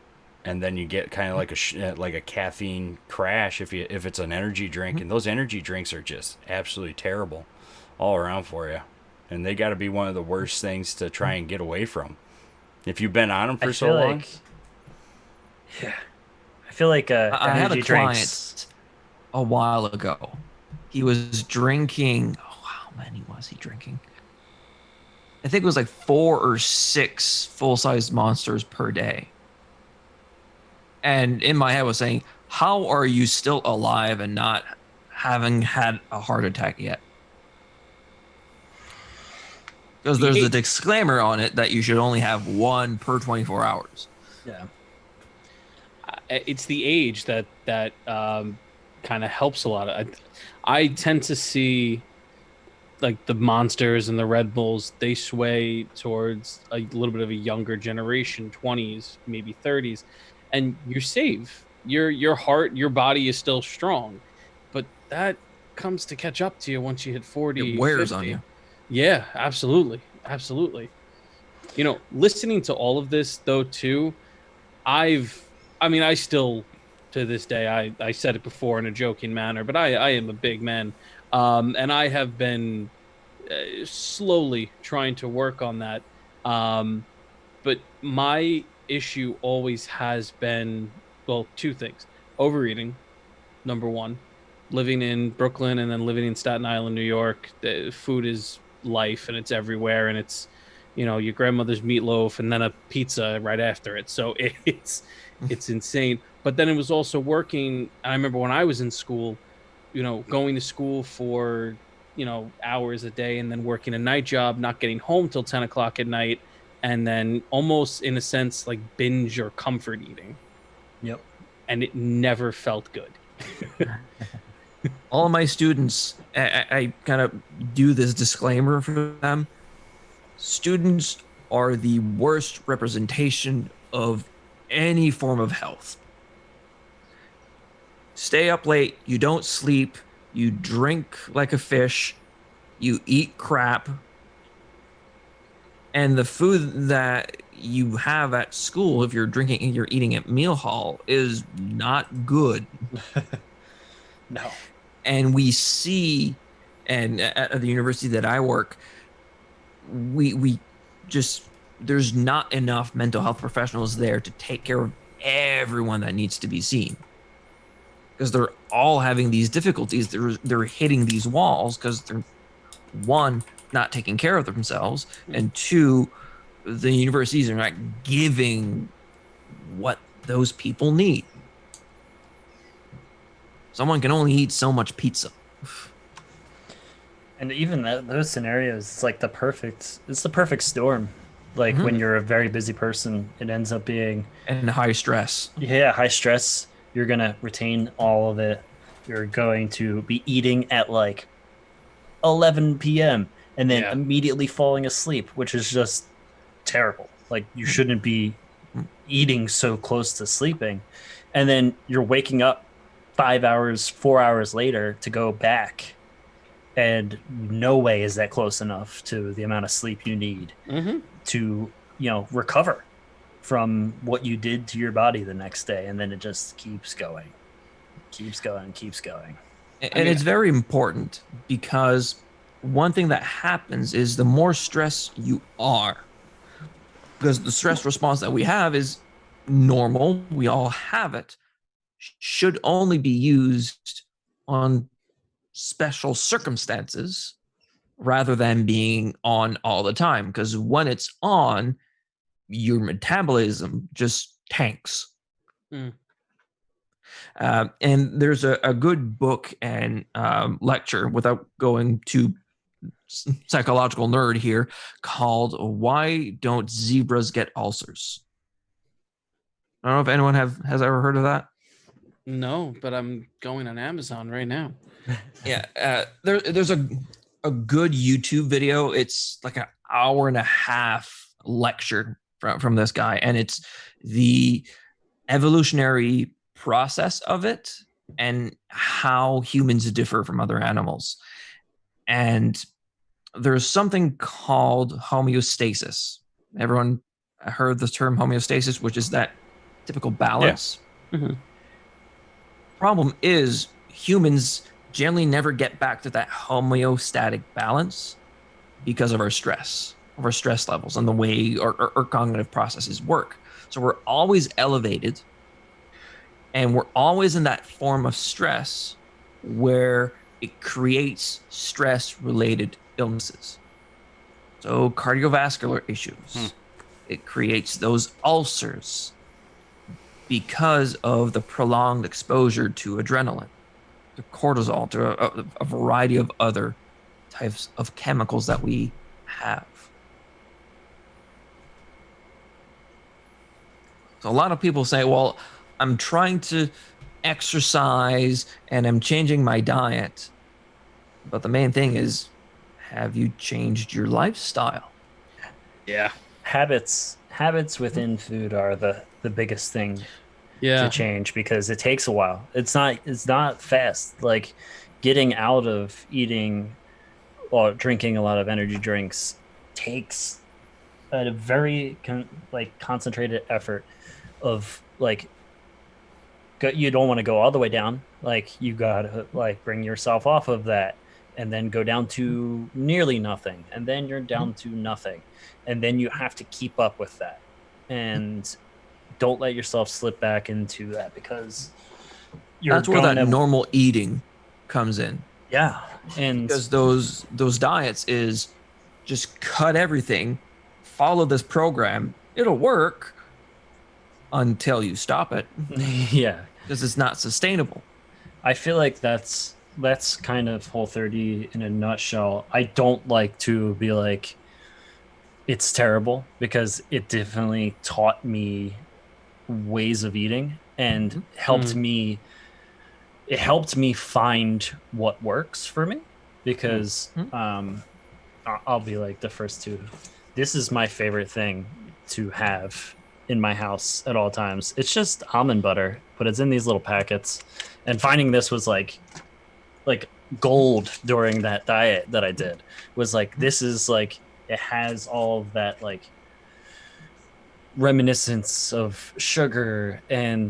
and then you get kind of like a caffeine crash if it's an energy drink, and those energy drinks are just absolutely terrible all around for you, and they got to be one of the worst things to try and get away from if you've been on them for so long. Yeah, I feel like I had a energy client drinks. a while ago. He was drinking. Oh, how many was he drinking? I think it was like 4 or 6 full-size Monsters per day. And in my head was saying, how are you still alive and not having had a heart attack yet? Because there's a disclaimer on it that you should only have 1 per 24 hours. Yeah. It's the age that kind of helps a lot. I tend to see like the Monsters and the Red Bulls, they sway towards a little bit of a younger generation, 20s, maybe 30s, and you're safe. Your heart, your body is still strong, but that comes to catch up to you once you hit 40. It wears 50. on you. Yeah, absolutely. You know, listening to all of this though too, I still, to this day, I said it before in a joking manner, but I am a big man. And I have been slowly trying to work on that. But my issue always has been, well, 2 things. Overeating, number 1. Living in Brooklyn and then living in Staten Island, New York, the food is life and it's everywhere, and it's, you know, your grandmother's meatloaf and then a pizza right after it. So it's insane. But then it was also working. I remember when I was in school, you know, going to school for, you know, hours a day and then working a night job, not getting home till 10 o'clock at night, and then almost in a sense like binge or comfort eating. Yep. And it never felt good. All of my students, I kind of do this disclaimer for them. Students are the worst representation of any form of health. Stay up late, you don't sleep, you drink like a fish, you eat crap, and the food that you have at school, if you're drinking and you're eating at meal hall, is not good. No. And we see, and at the university that I work, we just, there's not enough mental health professionals there to take care of everyone that needs to be seen, because they're all having these difficulties. They're hitting these walls because they're, 1, not taking care of themselves, and 2, the universities are not giving what those people need. Someone can only eat so much pizza. And even those scenarios, it's like the perfect storm. Like when you're a very busy person, it ends up being And high stress. Yeah, high stress. You're going to retain all of it. You're going to be eating at like 11 p.m. and then immediately falling asleep, which is just terrible. Like you shouldn't be eating so close to sleeping. And then you're waking up 4 hours later to go back. And no way is that close enough to the amount of sleep you need to, you know, recover from what you did to your body the next day. And then it just keeps going. And it's very important, because one thing that happens is the more stressed you are, because the stress response that we have is normal, we all have it, should only be used on special circumstances rather than being on all the time. Because when it's on, your metabolism just tanks. Mm. And there's a good book and lecture, without going too psychological nerd here, called "Why Don't Zebras Get Ulcers?" I don't know if anyone has ever heard of that. No, but I'm going on Amazon right now. Yeah, there's a good YouTube video. It's like an hour and a half lecture from this guy, and it's the evolutionary process of it and how humans differ from other animals. And there's something called homeostasis. Everyone heard the term homeostasis, which is that typical balance. Yeah. Mm-hmm. Problem is, humans generally never get back to that homeostatic balance because of our stress levels and the way our cognitive processes work. So we're always elevated, and we're always in that form of stress where it creates stress-related illnesses. So cardiovascular issues, it creates those ulcers because of the prolonged exposure to adrenaline, to cortisol, to a variety of other types of chemicals that we have. So a lot of people say, well, I'm trying to exercise and I'm changing my diet. But the main thing is, have you changed your lifestyle? Yeah. Habits within food are the biggest thing Yeah. to change, because it takes a while. It's not fast. Like getting out of eating or drinking a lot of energy drinks takes a very concentrated effort of like you don't want to go all the way down. Like you gotta like bring yourself off of that and then go down to nearly nothing, and then you're down to nothing, and then you have to keep up with that, and don't let yourself slip back into that, because that's where that normal eating comes in. Yeah. And because those diets is just cut everything, follow this program, it'll work until you stop it. Yeah, because it's not sustainable. I feel like that's kind of Whole30 in a nutshell. I don't like to be like it's terrible, because it definitely taught me ways of eating and helped me find what works for me, because I'll be like the first to, this is my favorite thing to have in my house at all times. It's just almond butter, but it's in these little packets, and finding this was like gold during that diet that I did. Was like, this is like, it has all of that like reminiscence of sugar,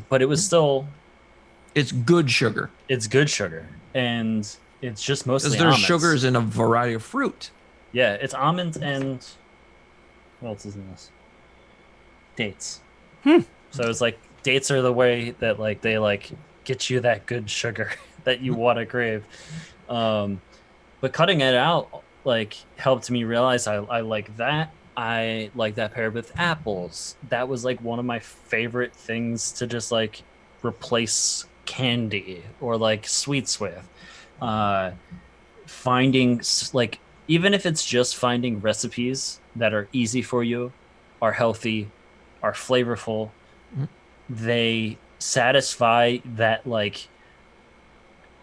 but it was still, it's good sugar. And it's just mostly because there's almonds. Sugars in a variety of fruit. Yeah, it's almonds and what else is in this? Dates. So it's like dates are the way that like they like get you that good sugar that you want to crave. But cutting it out like helped me realize I like that. I like that paired with apples. That was like one of my favorite things to just like replace candy or like sweets with. Finding like, even if it's just finding recipes that are easy for you, are healthy, are flavorful, they satisfy that like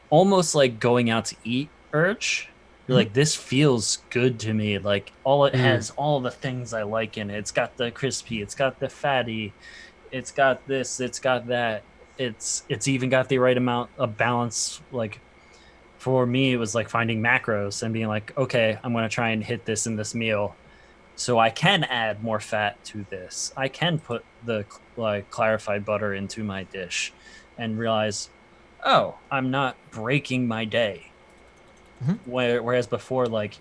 almost like going out to eat urge. You're like, this feels good to me. Like it has all the things I like in it. It's got the crispy, it's got the fatty, it's got this, it's got that. It's even got the right amount of balance. Like for me, it was like finding macros and being like, okay, I'm going to try and hit this in this meal, so I can add more fat to this. I can put the like clarified butter into my dish and realize, oh, I'm not breaking my day. Whereas before, like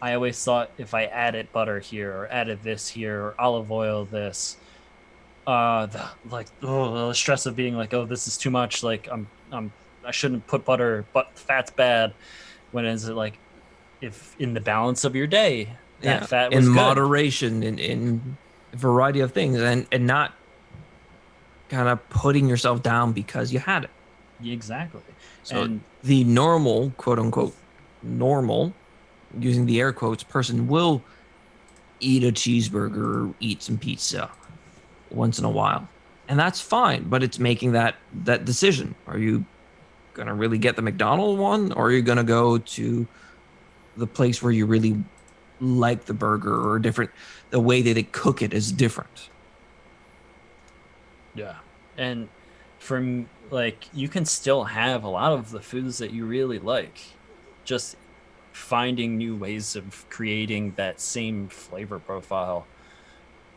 I always thought if I added butter here or added this here or olive oil this, the stress of being like, oh, this is too much. Like I I shouldn't put butter, but fat's bad. When is it like, if in the balance of your day, that fat was in good. moderation, in a variety of things, and not kind of putting yourself down because you had it. Exactly. So And the normal, quote unquote, normal, using the air quotes, person will eat a cheeseburger or eat some pizza once in a while. And that's fine, but it's making that decision. Are you gonna really get the McDonald's one, or are you gonna go to the place where you really like the burger, or different, the way that they cook it is different. yeah. And from like, you can still have a lot of the foods that you really like. Just finding new ways of creating that same flavor profile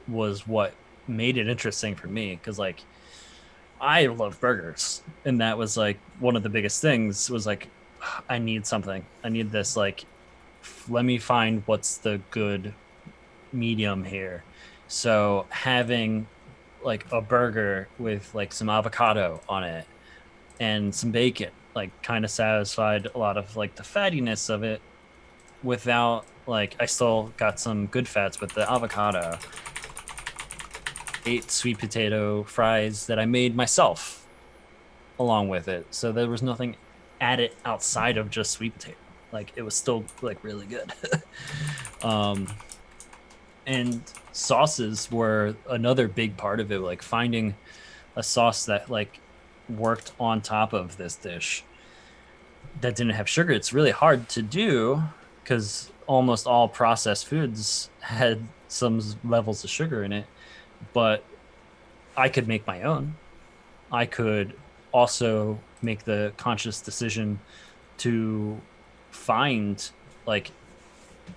was what made it interesting for me, because like, I love burgers, and that was like one of the biggest things was like, I need something. I need this, like, let me find what's the good medium here. So having like a burger with like some avocado on it and some bacon, like, kind of satisfied a lot of like the fattiness of it, without like, I still got some good fats with the avocado. Ate sweet potato fries that I made myself along with it, so there was nothing added outside of just sweet potato. Like, it was still like really good. um and sauces were another big part of it, like finding a sauce that like worked on top of this dish that didn't have sugar. It's really hard to do because almost all processed foods had some levels of sugar in it, but I could make my own. I could also make the conscious decision to find like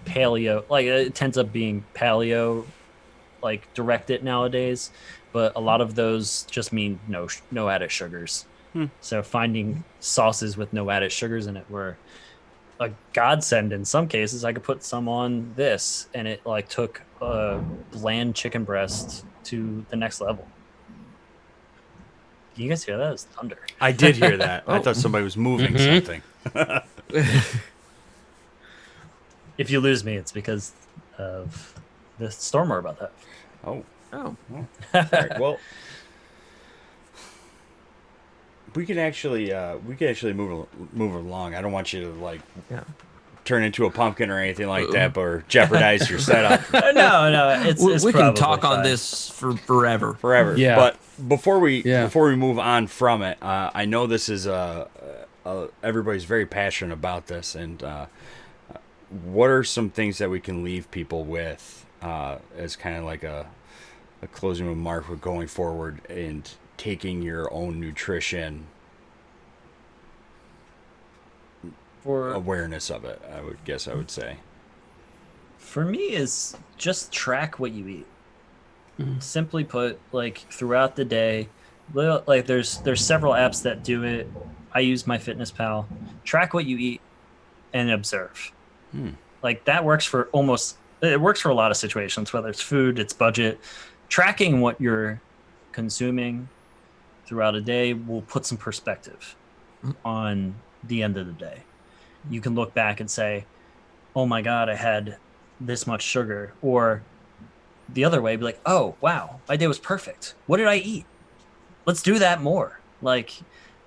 paleo, like it tends up being paleo like directed nowadays, but a lot of those just mean no added sugars. So finding sauces with no added sugars in it were a godsend in some cases. I could put some on this, and it like took a bland chicken breast to the next level. Can you guys hear that? It's thunder. I did hear that. I Oh. thought somebody was moving something. If you lose me, it's because of the storm we're about to have. Oh, Oh, all right. Well, we could actually move along. I don't want you to like yeah. turn into a pumpkin or anything like that, or jeopardize your setup No, it's We can probably talk on fine. this for forever. forever. Yeah. But before we Yeah. move on from it, I know this is everybody's very passionate about this, and what are some things that we can leave people with as kind of like a closing remark for going forward and taking your own nutrition For awareness of it? I would say. For me, is just track what you eat. Simply put, like throughout the day, like there's several apps that do it. I use MyFitnessPal. Track what you eat and observe. Like that works for it works for a lot of situations, whether it's food, it's budget. Tracking what you're consuming throughout a day will put some perspective on the end of the day. You can look back and say, oh my God, I had this much sugar. Or the other way, be like, oh, wow, my day was perfect. What did I eat? Let's do that more. Like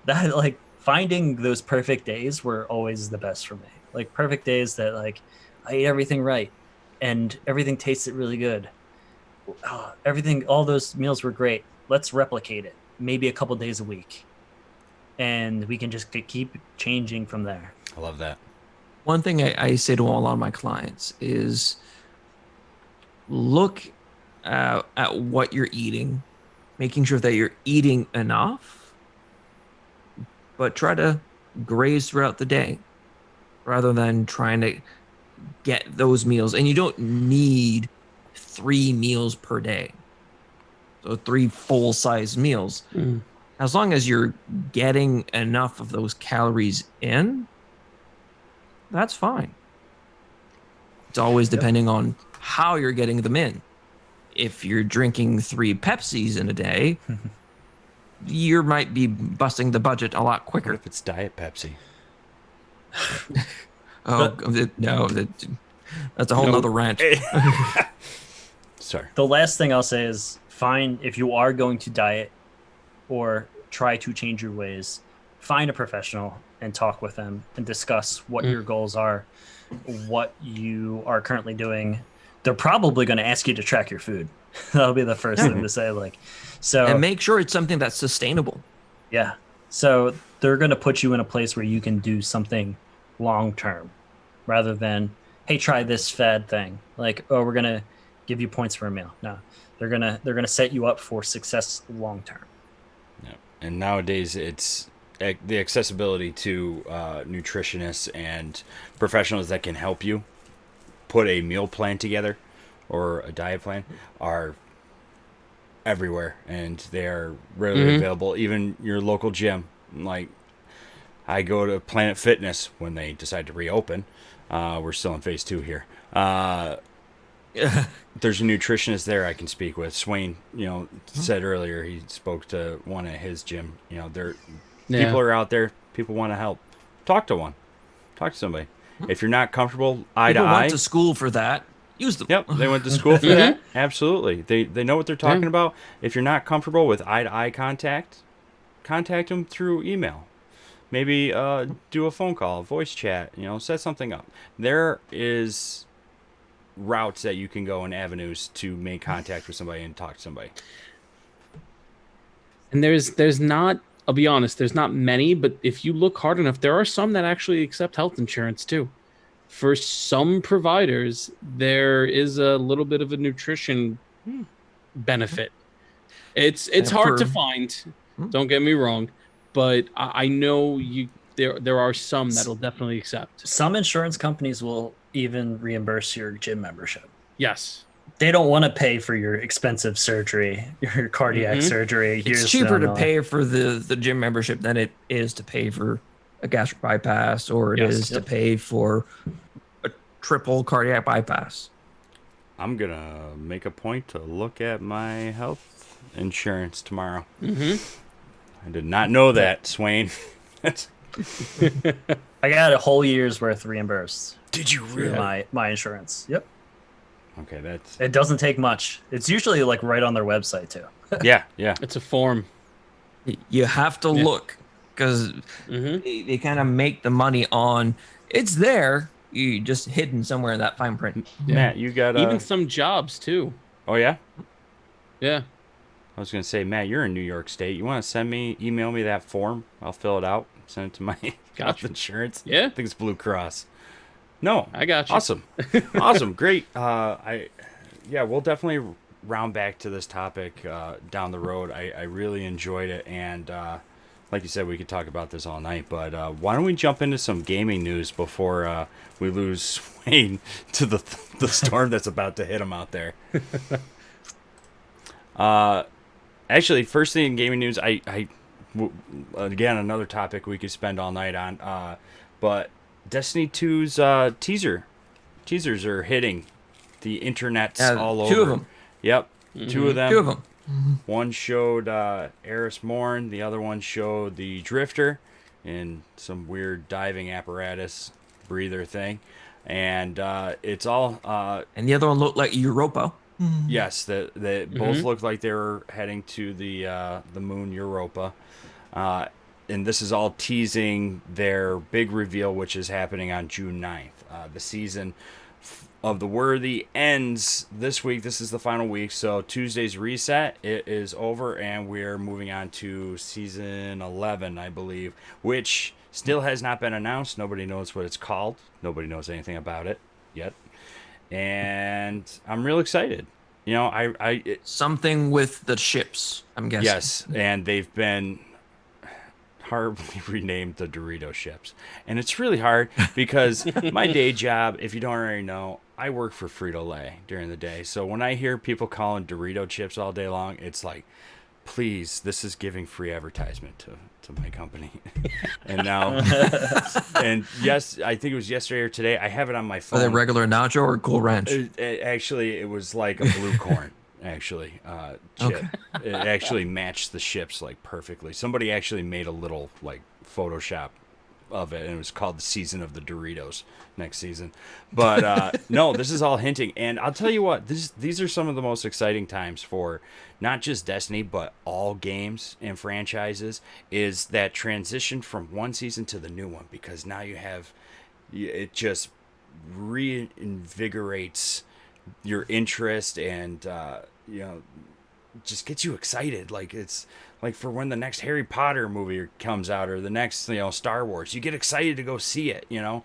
that, like finding those perfect days were always the best for me. Like perfect days that like I ate everything right and everything tasted really good. Everything, all those meals were great. Let's replicate it, maybe a couple days a week. And we can just keep changing from there. I love that. One thing I say to a lot of my clients is look at what you're eating, making sure that you're eating enough, but try to graze throughout the day rather than trying to get those meals. And you don't need 3 meals per day. So 3 full-size meals. As long as you're getting enough of those calories in, that's fine. It's always depending on how you're getting them in. If you're drinking 3 Pepsis in a day, you might be busting the budget a lot What quicker. if it's Diet Pepsi? Oh no, that's a whole nother rant. Sorry. The last thing I'll say is find, if you are going to diet or try to change your ways, find a professional and talk with them and discuss what your goals are, what you are currently doing. They're probably going to ask you to track your food. That'll be the first thing to say. And make sure it's something that's sustainable. Yeah. So they're going to put you in a place where you can do something long term rather than, hey, try this fad thing. Like, oh, we're going to give you points for a meal. No, they're going to set you up for success long term. Yeah. And nowadays it's the accessibility to nutritionists and professionals that can help you put a meal plan together or a diet plan are everywhere, and they are readily available. Even your local gym. Like, I go to Planet Fitness when they decide to reopen. We're still in phase 2 here. There's a nutritionist there I can speak with. Swain, said earlier he spoke to one at his gym. People are out there. People want to help. Talk to one. Talk to somebody. If you're not comfortable eye to People eye, went to school for that. Use them. Yep, they went to school for that. Absolutely, they know what they're talking about. If you're not comfortable with eye to eye contact them through email. Maybe do a phone call, voice chat. Set something up. There is routes that you can go and avenues to make contact with somebody and talk to somebody. And there's not, I'll be honest, there's not many, but if you look hard enough, there are some that actually accept health insurance too. For some providers, there is a little bit of a nutrition benefit. It's hard to find, don't get me wrong, but I know there are some that'll definitely accept. Some insurance companies will even reimburse your gym membership. Yes. They don't want to pay for your expensive surgery, your cardiac surgery. It's cheaper to pay for the gym membership than it is to pay for a gastric bypass, or it is to pay for a triple cardiac bypass. I'm going to make a point to look at my health insurance tomorrow. I did not know that, Swain. I got a whole year's worth reimbursed. Did you really? My insurance. Yep. Okay, it doesn't take much. It's usually like right on their website too. yeah. It's a form. You have to look, because they kind of make the money on it's there. You just hidden somewhere in that fine print. Matt, you got even some jobs too. Oh yeah. Yeah. I was gonna say, Matt, you're in New York State. You want to email me that form? I'll fill it out, send it to my health insurance. Yeah. I think it's Blue Cross. No, I got you. Awesome, great. We'll definitely round back to this topic down the road. I really enjoyed it, and like you said, we could talk about this all night. But why don't we jump into some gaming news before we lose Swain to the storm that's about to hit him out there? Actually, first thing in gaming news, again, another topic we could spend all night on, but Destiny 2's teasers are hitting the internets all over. 2 of them. Yep, 2 of them. 2 of them. One showed Eris Morn, the other one showed the Drifter in some weird diving apparatus breather thing, and it's all. And the other one looked like Europa. Yes, they both looked like they were heading to the moon Europa. And this is all teasing their big reveal, which is happening on June 9th. The season of The Worthy ends this week. This is the final week. So Tuesday's reset, it is over, and we're moving on to season 11, I believe, which still has not been announced. Nobody knows what it's called. Nobody knows anything about it yet. And I'm real excited. Something with the ships, I'm guessing. Yes, and they've been horribly renamed the Dorito ships. And it's really hard because my day job, if you don't already know, I work for Frito-Lay during the day. So when I hear people calling Dorito chips all day long, it's like, please, this is giving free advertisement to my company. And now, and yes, I think it was yesterday or today, I have it on my phone. Are they regular nacho or Cool Ranch? Actually, it was like a blue corn. actually. Chip. Okay. It actually matched the ships like perfectly. Somebody actually made a little like Photoshop of it, and it was called the Season of the Doritos next season. But no, this is all hinting, and I'll tell you what, these are some of the most exciting times for not just Destiny but all games and franchises, is that transition from one season to the new one, because now you have, it just reinvigorates your interest, and you know, just gets you excited. Like, it's like for when the next Harry Potter movie comes out, or the next, you know, Star Wars, you get excited to go see it, you know.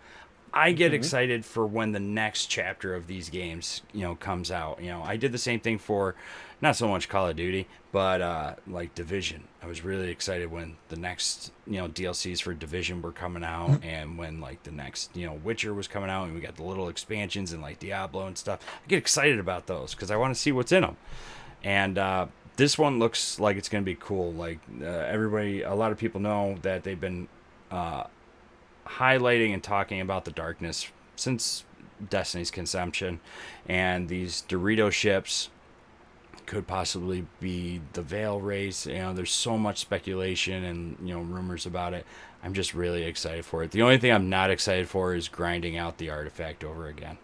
I get excited for when the next chapter of these games, you know, comes out. You know, I did the same thing for not so much Call of Duty, but like Division. I was really excited when the next, you know, DLCs for Division were coming out, and when like the next, you know, Witcher was coming out, and we got the little expansions and like Diablo and stuff. I get excited about those because I want to see what's in them. And this one looks like it's going to be cool. Like, everybody, a lot of people know that they've been highlighting and talking about the darkness since Destiny's consumption, and these Dorito ships could possibly be the Veil race. You know, there's so much speculation and, you know, rumors about it. I'm just really excited for it. The only thing I'm not excited for is grinding out the artifact over again,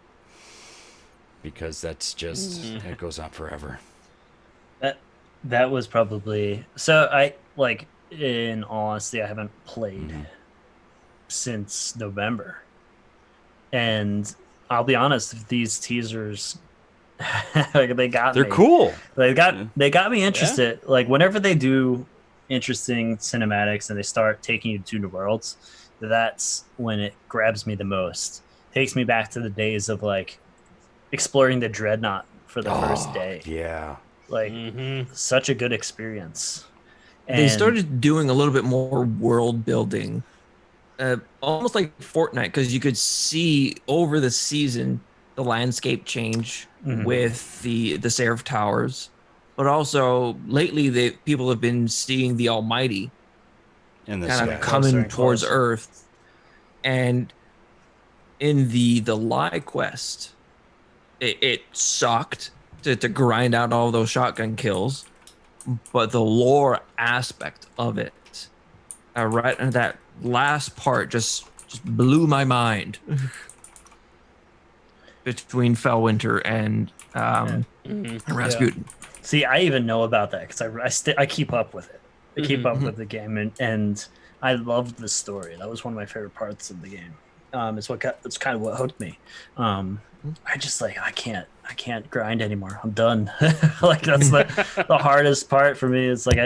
because that's just, it goes on forever. That was probably, so I like, in all honesty, I haven't played since November, and I'll be honest, these teasers, like, they got They're me. cool. They got me interested. Like, whenever they do interesting cinematics and they start taking you to new worlds, that's when it grabs me the most. Takes me back to the days of like exploring the Dreadnought for the first day. Yeah. Like, such a good experience. They started doing a little bit more world building, almost like Fortnite, because you could see over the season the landscape change with the Seraph Towers, but also lately people have been seeing the Almighty In the kind sky. of coming Closer and towards closer. Earth, and in the Lie quest, it sucked to grind out all those shotgun kills, but the lore aspect of it, right, and that last part just blew my mind. Between Fellwinter and Rasputin. See, I even know about that because I keep up with it. I keep up with the game, and I loved the story. That was one of my favorite parts of the game. It's kind of what hooked me. I just, like, I can't grind anymore. I'm done. Like, that's the hardest part for me. It's like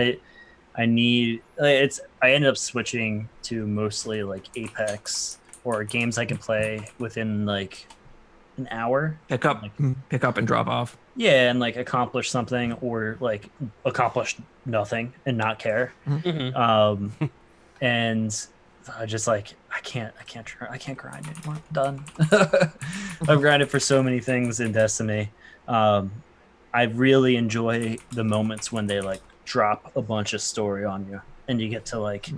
I need, I ended up switching to mostly like Apex or games I can play within like an hour. Pick up and drop off. Yeah, and like accomplish something, or like accomplish nothing and not care. And I just, like, I can't grind anymore. I'm done. I've grinded for so many things in Destiny. I really enjoy the moments when they like drop a bunch of story on you, and you get to like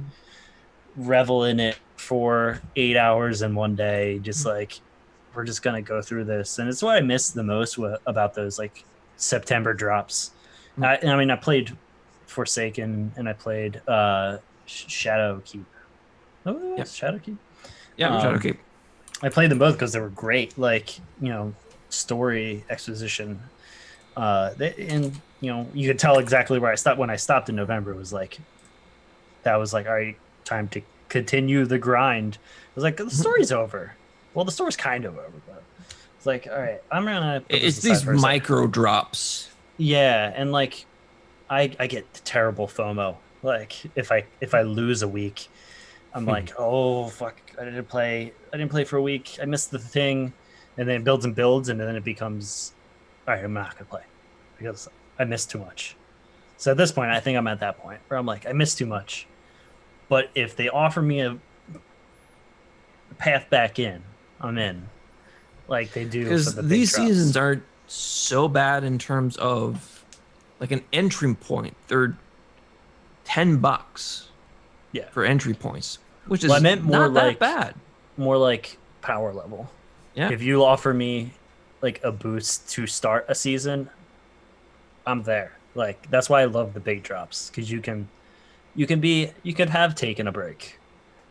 revel in it for 8 hours in one day. Just like, we're just gonna go through this, and it's what I miss the most about those like September drops. I mean, I played Forsaken and I played Shadowkeep. Oh, Yep. Shadowkeep. Yeah, Shadowkeep. I played them both because they were great. Like, you know, story exposition. And you know, you could tell exactly where I stopped when I stopped in November. It was like, that was like, all right, time to continue the grind. I was like, the story's over. Well, the story's kind of over, but it's like, all right, I'm gonna. It's these micro drops. Yeah, and like, I get terrible FOMO. Like, if I lose a week, I'm like, oh fuck, I didn't play for a week. I missed the thing, and then it builds and builds, and then it becomes, all right, I'm not gonna play because I missed too much. So at this point, I think I'm at that point where I'm like, I missed too much. But if they offer me a path back in, I'm in, like they do. Because these seasons aren't so bad in terms of like an entry point. They're $10 for entry points, which is I meant more not like that bad. More like power level. Yeah. If you offer me like a boost to start a season, I'm there. Like that's why I love the big drops because you could have taken a break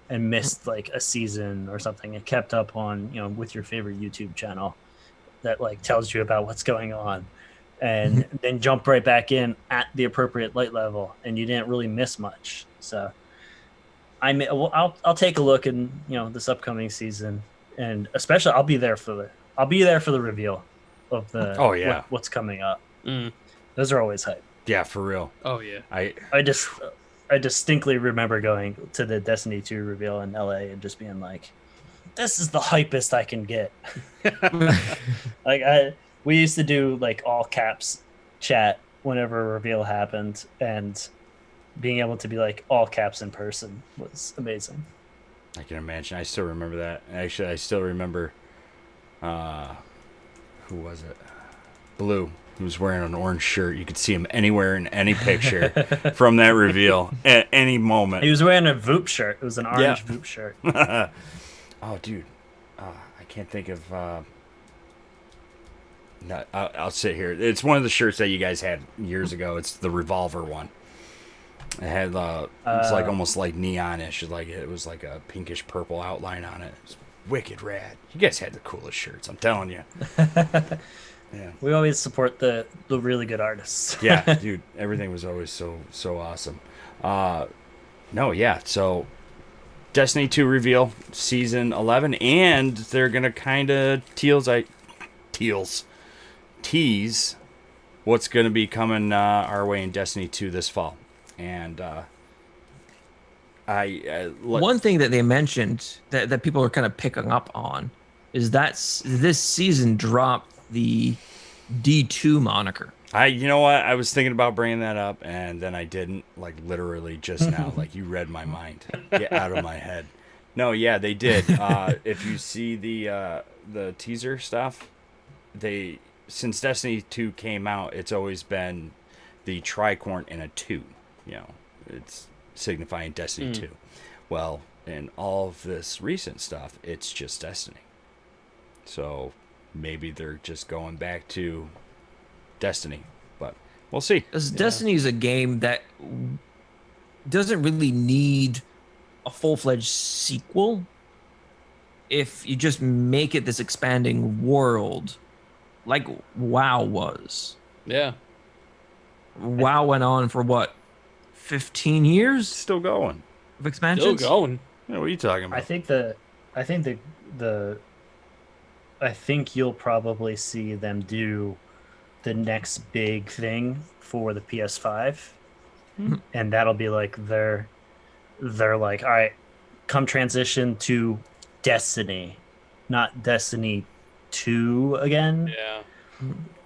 and missed like a season or something and kept up on with your favorite YouTube channel that like tells you about what's going on, and then jump right back in at the appropriate light level, and you didn't really miss much. So I'll take a look in this upcoming season, and especially I'll be there for the reveal of the Oh, yeah. what's coming up. Mm. Those are always hype. Yeah, for real. Oh yeah. I distinctly remember going to the Destiny 2 reveal in LA and just being like, this is the hypest I can get. We used to do like all caps chat whenever a reveal happened, and being able to be like all caps in person was amazing. I can imagine. I still remember that. Actually, I still remember. Who was it? Blue. He was wearing an orange shirt. You could see him anywhere in any picture from that reveal at any moment. He was wearing a Voop shirt. It was an orange Voop shirt. Oh, dude. I can't think of... No, I'll sit here. It's one of the shirts that you guys had years ago. It's the revolver one. It had it's like almost like neonish. Like it was like a pinkish purple outline on it. It was wicked rad. You guys had the coolest shirts. I'm telling you. Yeah. We always support the really good artists. Yeah, dude. Everything was always so awesome. No, yeah. So Destiny 2 reveal season 11, and they're gonna kind of tease what's gonna be coming our way in Destiny 2 this fall. And one thing that they mentioned that people are kind of picking up on is that this season dropped the D2 moniker. You know what? I was thinking about bringing that up, and then I didn't. Like literally just now. Like you read my mind. Get out of my head. No, yeah, they did. If you see the teaser stuff, since Destiny 2 came out, it's always been the tricorn and a 2. It's signifying Destiny 2. Well, in all of this recent stuff, it's just Destiny. So maybe they're just going back to Destiny, but we'll see. Because Destiny is a game that doesn't really need a full-fledged sequel if you just make it this expanding world like WoW was. Yeah. WoW went on for what, 15 years Still going. of expansions? Still going. Yeah, what are you talking about? I think you'll probably see them do the next big thing for the PS5, and that'll be like they're like, all right, come transition to Destiny, not Destiny 2 again. Yeah.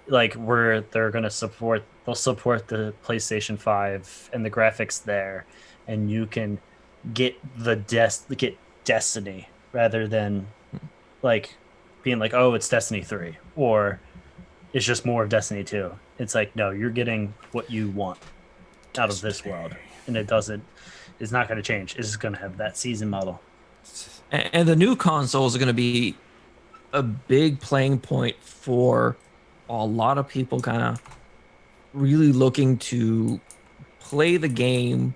Like where they'll support the PlayStation 5 and the graphics there, and you can get get Destiny rather than like being like, oh, it's Destiny 3 or it's just more of Destiny 2. It's like, no, you're getting what you want out of this world, and it's not going to change. It's just going to have that season model. And the new consoles are going to be a big playing point for a lot of people kind of really looking to play the game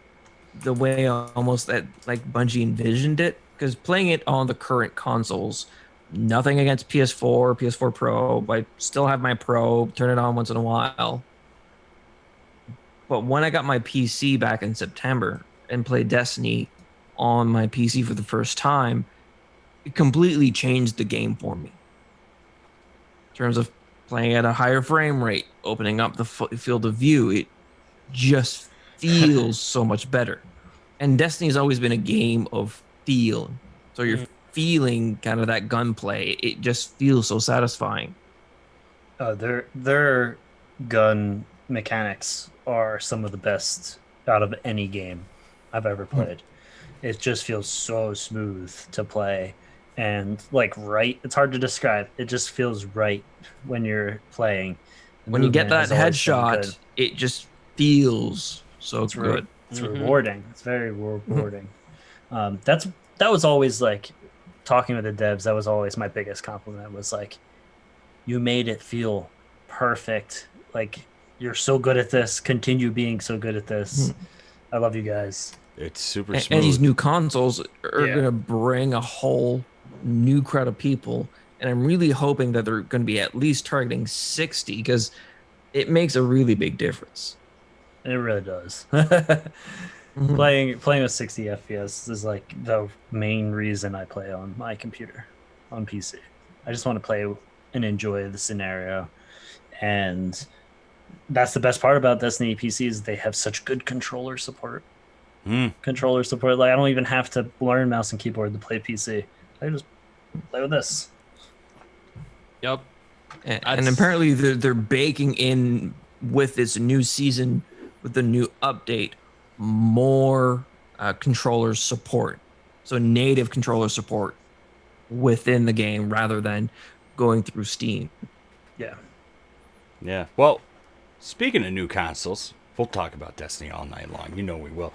the way almost that like Bungie envisioned it. Because playing it on the current consoles, nothing against PS4, PS4 Pro, I still have my Pro, turn it on once in a while. But when I got my PC back in September and played Destiny on my PC for the first time, it completely changed the game for me. In terms of playing at a higher frame rate, opening up the field of view, it just feels so much better. And Destiny's always been a game of feel. So you're feeling kind of that gunplay. It just feels so satisfying. Their gun mechanics are some of the best out of any game I've ever played. It just feels so smooth to play, and like right. It's hard to describe. It just feels right when you're playing. When you get that headshot, it just feels so good. It's rewarding. It's very rewarding. That was always like talking with the devs. That was always my biggest compliment. Was like, you made it feel perfect. Like You're so good at this. Continue being so good at this. I love you guys. It's super And these smooth. new consoles are Yeah. going to bring a whole new crowd of people. And I'm really hoping that they're going to be at least targeting 60 because it makes a really big difference. It really does. Mhm. Playing with 60 FPS is like the main reason I play on my computer, on PC. I just want to play and enjoy the scenario, and that's the best part about Destiny PCs. They have such good controller support. Like I don't even have to learn mouse and keyboard to play PC. I just play with this. Yep. And That's- apparently they're baking in with this new season, with the new update, more controller support. So native controller support within the game rather than going through Steam. Yeah. Yeah. Well, speaking of new consoles, we'll talk about Destiny all night long. You know we will.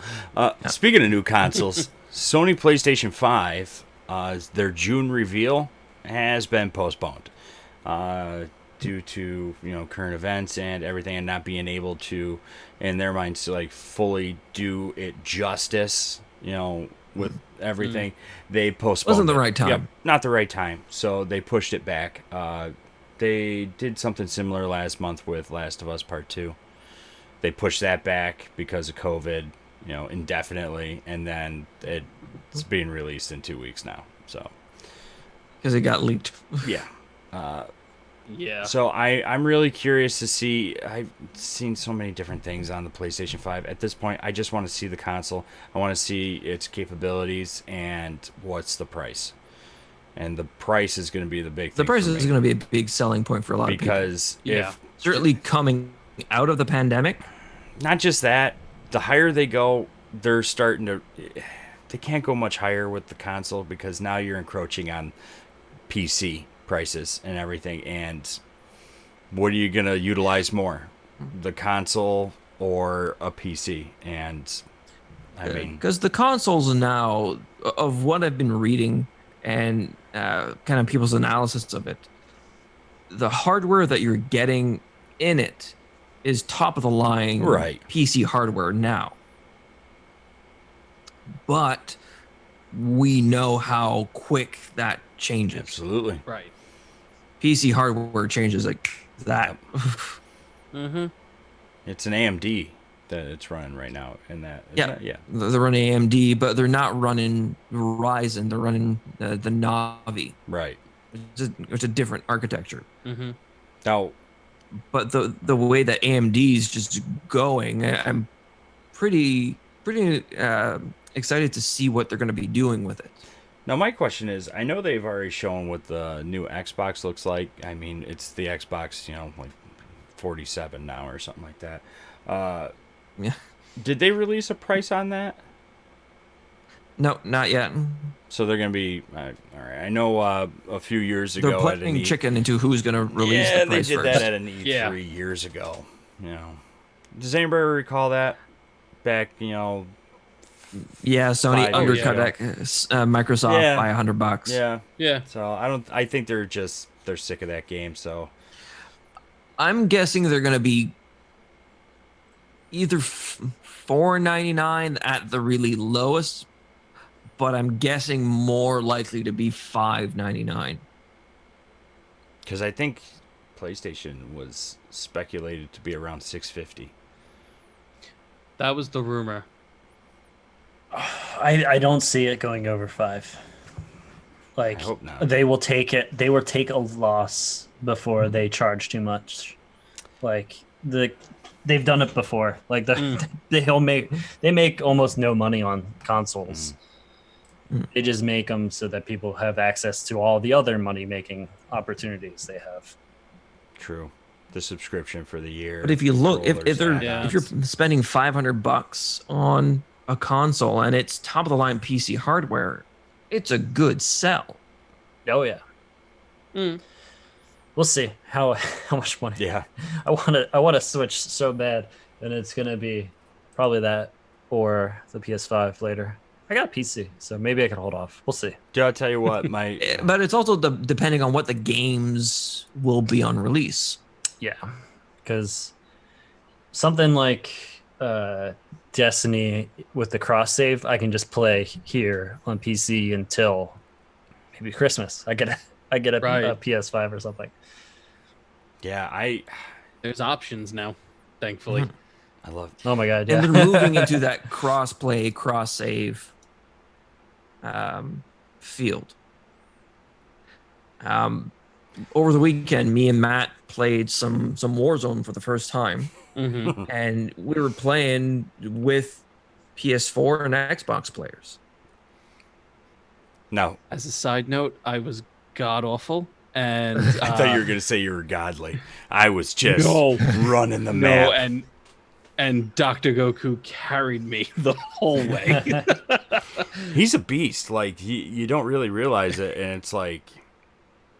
Speaking of new consoles, Sony PlayStation 5, their June reveal has been postponed due to current events and everything, and not being able to, in their minds, to like fully do it justice. With everything, they postponed. Wasn't the it. right time. Yep, not the right time. So they pushed it back. They did something similar last month with Last of Us Part 2. They pushed that back because of COVID, indefinitely, and then it's being released in 2 weeks now. So Because it got leaked. yeah. Yeah. So I'm really curious to see. I've seen so many different things on the PlayStation 5. At this point, I just want to see the console. I want to see its capabilities and what's the price. And the price is going to be the big thing. The price for is me. going to be a big selling point for a lot of people. Because Yeah. if Certainly coming out of the pandemic, not just that, the higher they go, they're starting to. They can't go much higher with the console because now you're encroaching on PC prices and everything. And what are you going to utilize more, the console or a PC? And I mean, because the consoles now, of what I've been reading and kind of people's analysis of it, the hardware that you're getting in it is top of the line Right. PC hardware now. But we know how quick that changes. absolutely. Right. PC hardware changes like that. Mm-hmm. It's an AMD that it's running right now. In that, isn't Yeah. it? Yeah. They're running AMD, but they're not running Ryzen. They're running the Navi, Right. which is a different architecture. Mm-hmm. Now, But the way that AMD is just going, I'm pretty excited to see what they're going to be doing with it. Now, my question is, I know they've already shown what the new Xbox looks like. I mean, it's the Xbox, like 47 now or something like that. Yeah. Did they release a price on that? No, not yet. So they're going to be, all right. I know a few years ago. They're playing chicken into who's going to release yeah, the price they did first. that at an E3 Yeah. years ago. Does anybody recall that? Back, Yeah, Sony 5 years undercut Microsoft Yeah. by $100. yeah. Yeah. So I think they're sick of that game. So I'm guessing they're going to be either $4.99 at the really lowest, but I'm guessing more likely to be $5.99. because I think PlayStation was speculated to be around $650. That was the rumor. I don't see it going over 5. Like I hope not. they will take it. They will take a loss before they charge too much. Like they've done it before. Like they make almost no money on consoles. They just make them so that people have access to all the other money making opportunities they have. True. The subscription for the year. But if you look, if controllers, they're if you're spending $500 on a console and it's top of the line PC hardware, it's a good sell. Oh yeah. We'll see how much money. Yeah. I want to switch so bad, and it's gonna be probably that or the PS5 later. I got a PC, so maybe I can hold off. We'll see. Dude, I'll tell you what, my But it's also depending on what the games will be on release. Yeah, because something like Destiny with the cross save, I can just play here on PC until maybe Christmas. I get a Right. PS5 or something. Yeah, I There's options now, thankfully. I love. Oh my god, And yeah. they're moving into that cross play, cross save field. Over the weekend, me and Matt played some Warzone for the first time, Hmm. and we were playing with PS4 and Xbox players. No, As a side note, I was god awful, and I thought you were gonna say you were godly. I was just no, running the no, map. and Dr. Goku carried me the whole way. He's a beast. Like you don't really realize it, and it's like,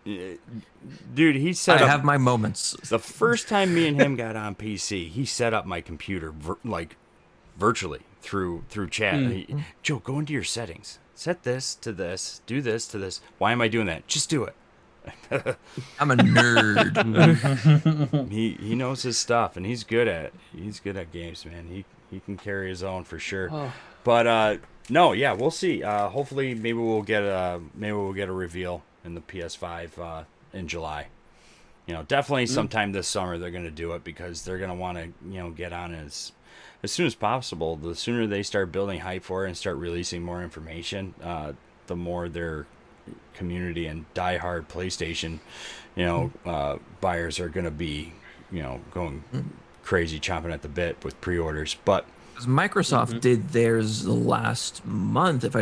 dude, he set I up have my moments. the first time me and him got on PC. He set up my computer virtually through chat. Joe, go into your settings. Set this to this. Do this to this. Why am I doing that? Just do it. I'm a nerd. He knows his stuff, and he's good at games, man. He can carry his own for sure. Oh. But no, yeah, we'll see. Hopefully, maybe we'll get a reveal in the PS5 in July. You know, definitely sometime this summer they're going to do it because they're going to want to get on as soon as possible. The sooner they start building hype for it and start releasing more information, the more their community and diehard PlayStation, buyers are going to be, going crazy, chomping at the bit with pre-orders. But 'Cause Microsoft did theirs last month, if I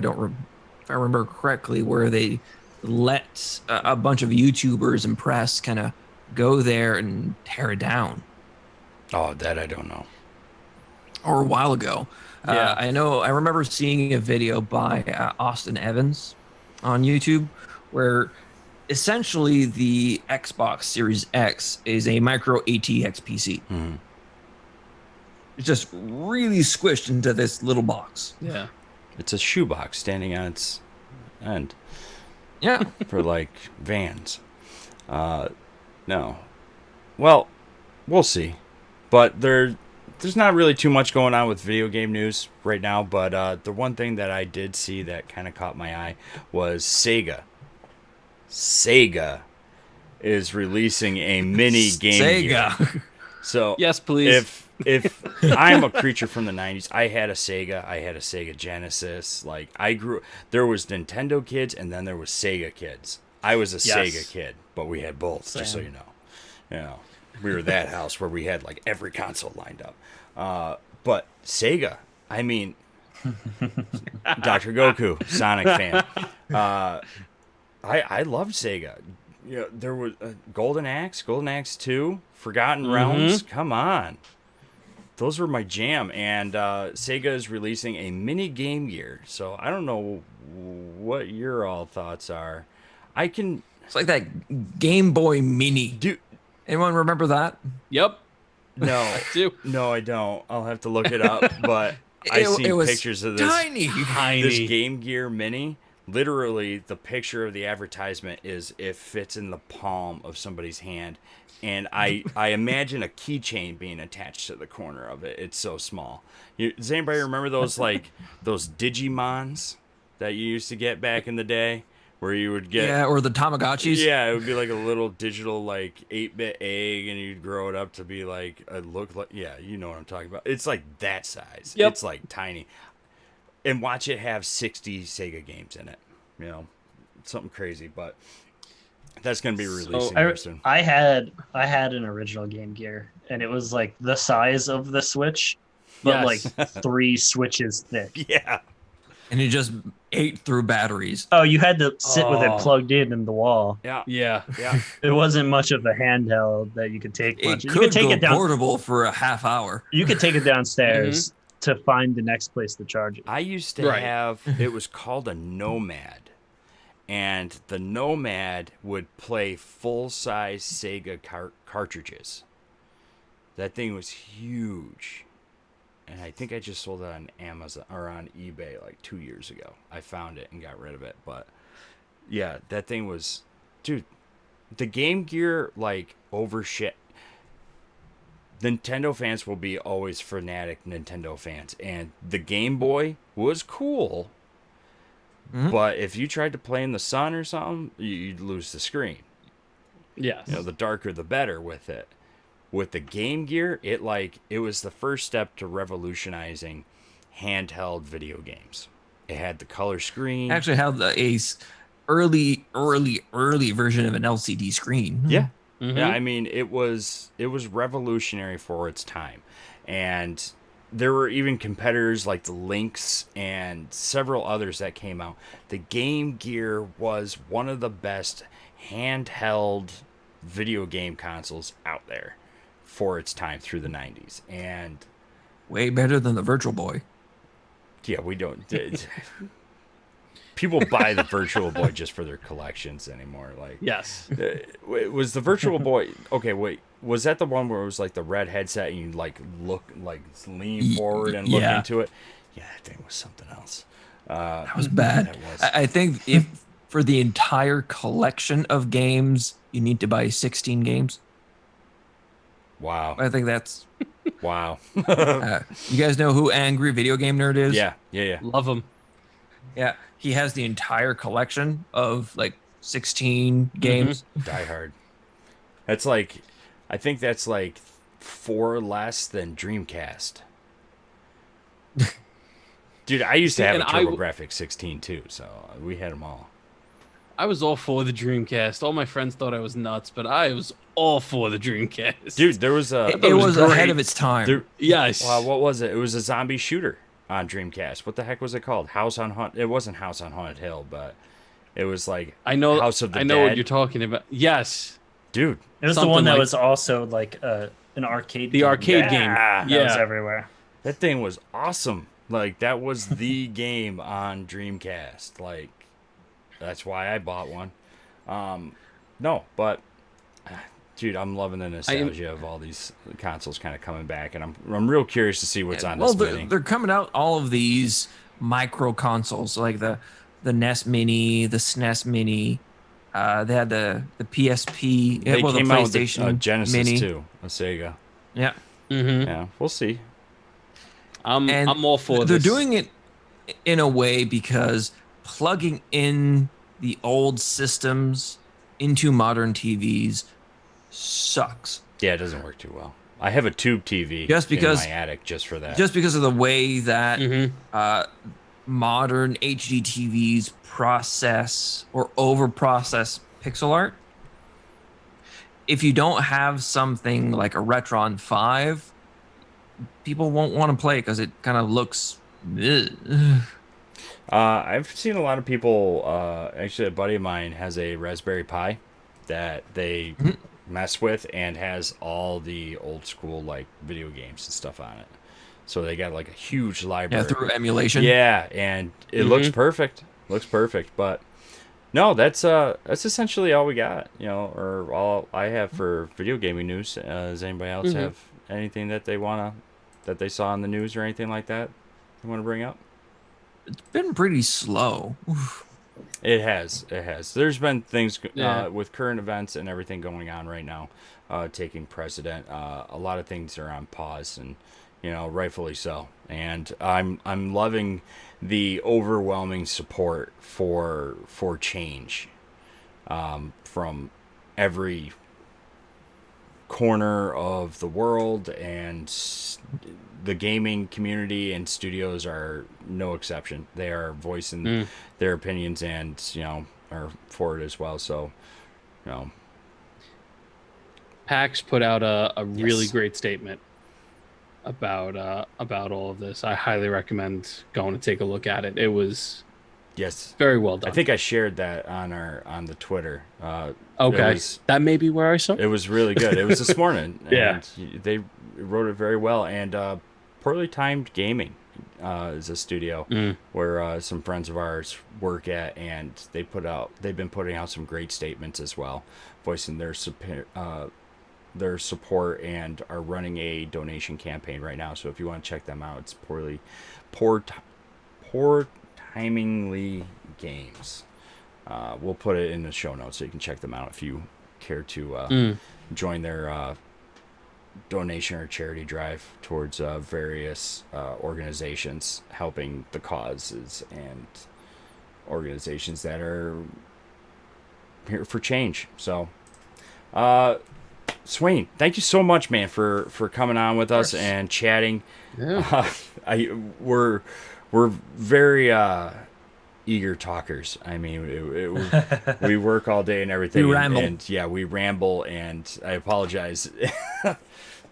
remember correctly, where they let a bunch of YouTubers and press kind of go there and tear it down. oh, that I don't know. Or a while ago. Yeah. I remember seeing a video by Austin Evans on YouTube where essentially the Xbox Series X is a micro ATX PC. It's just really squished into this little box. Yeah. It's a shoebox standing on its end Yeah. for like vans. No. Well, we'll see. But there's not really too much going on with video game news right now. But the one thing that I did see that kind of caught my eye was Sega. Sega is releasing a mini Game Gear. Sega. So Yes, please. if I'm a creature from the 90s, I had a Sega Genesis. Like there was Nintendo kids and then there was Sega kids. I was a Yes. Sega kid, but we had both, just so Same. you know. We were that house where we had like every console lined up. But Sega, I mean, Dr. Goku, Sonic fan. I loved Sega. There was Golden Axe 2, Forgotten Realms. Come on. Those were my jam. And Sega is releasing a mini Game Gear. So I don't know what your all thoughts are. It's like that Game Boy Mini. Do Anyone remember that? Yep. no, Do. no, I don't. I'll have to look it up. But I It seen was pictures of this. tiny. This Game Gear Mini, literally the picture of the advertisement is it fits in the palm of somebody's hand, and I imagine a keychain being attached to the corner of it. It's so small. Does anybody remember those those Digimons that you used to get back in the day, where you would get Yeah, or the Tamagotchis. yeah, it would be like a little digital 8-bit egg, and you'd grow it up to be like you know what I'm talking about. It's like that size. Yep. It's like tiny. And watch it have 60 Sega games in it. Something crazy, but that's going to be releasing very soon. I had an original Game Gear, and it was like the size of the Switch, but Yes. like 3 switches thick. Yeah. And it just ate through batteries. Oh, you had to sit with Oh. it plugged in the wall. Yeah. Yeah. Yeah. It wasn't much of a handheld that you could take. It Much. You could could take go it down. portable for a half hour. You could take it downstairs to find the next place to charge it. I used to Right. have, it was called a Nomad. And the Nomad would play full-size Sega cartridges. That thing was huge. And I think I just sold it on Amazon or on eBay like 2 years ago. I found it and got rid of it. But yeah, that thing was, dude, the Game Gear overshit. Nintendo fans will be always fanatic Nintendo fans, and the Game Boy was cool, but if you tried to play in the sun or something, you'd lose the screen. Yes. You know, the darker the better with it. With the Game Gear, it was the first step to revolutionizing handheld video games. It had the color screen. Actually, have a early version of an LCD screen. Yeah. Yeah, I mean, it was revolutionary for its time. And there were even competitors like the Lynx and several others that came out. The Game Gear was one of the best handheld video game consoles out there for its time through the 90s. And Way better than the Virtual Boy. yeah, we don't people buy the Virtual Boy just for their collections anymore. Like, Yes. was the Virtual Boy okay? Wait, was that the one where it was like the red headset and you lean forward and look Yeah. into it? Yeah, that thing was something else. That was bad. That was. I think if for the entire collection of games, you need to buy 16 games. Wow, I think that's. wow. You guys know who Angry Video Game Nerd is? Yeah. Love them. Yeah. He has the entire collection of like 16 games. Die Hard. That's like, I think that's like 4 less than Dreamcast. Dude, I used to have a TurboGrafx 16 too, so we had them all. I was all for the Dreamcast. All my friends thought I was nuts, but I was all for the Dreamcast. Dude, there was a. It was ahead of its time. Yes. What was it? It was a zombie shooter on Dreamcast. What the heck was it called? House on Haunt. It wasn't House on Haunted Hill, but it was like House of the Dead. I know what you're talking about. Yes. Dude, It was the Something one that like- was also like an arcade. The game. arcade game. That Yeah. was everywhere. that thing was awesome. Like, that was the game on Dreamcast. Like, that's why I bought one. No, but dude, I'm loving the nostalgia of all these consoles kind of coming back, and I'm real curious to see what's on Well, this mini. they're coming out all of these micro consoles, like the NES Mini, the SNES Mini. They had the PSP. They well, came the out with PlayStation a Genesis Mini. too, a Sega. Yeah, Yeah, we'll see. I'm all for they're this. doing it in a way because plugging in the old systems into modern TVs sucks. Yeah, it doesn't work too well. I have a tube TV Just because- in my attic just for that. Just because of the way that Mm-hmm. modern HD TVs process or over process pixel art. If you don't have something like a Retron 5, people won't want to play it because it kind of looks. I've seen a lot of people. Actually, a buddy of mine has a Raspberry Pi that they mess with and has all the old school like video games and stuff on it. So they got like a huge library. Yeah, through emulation. Yeah, and it looks perfect. Looks perfect, but no, that's essentially all we got. You know, or all I have for video gaming news. Does anybody else have anything that they saw in the news or anything like that you want to bring up? It's been pretty slow. It has. There's been things Yeah. with current events and everything going on right now, taking precedent. A lot of things are on pause, and rightfully so. And I'm loving the overwhelming support for change from every corner of the world, and the gaming community and studios are no exception. They are voicing their opinions and are for it as well. So PAX put out a really Yes. great statement about all of this. I highly recommend going to take a look at it. It was yes, very well done. I think I shared that on the Twitter. okay, that may be where I saw. It was really good. It was this morning. Yeah. And they wrote it very well. And Poorly Timed Gaming is a studio where some friends of ours work at, and they've been putting out some great statements as well, voicing their support, and are running a donation campaign right now. So if you want to check them out, it's Poor Timingly Games. We'll put it in the show notes so you can check them out if you care to join donation or charity drive towards various organizations helping the causes and organizations that are here for change. So, Swain, thank you so much, man, for coming on with us and chatting. Yeah. We're very eager talkers. I mean, we work all day and everything, We ramble. and yeah, we ramble. And I apologize,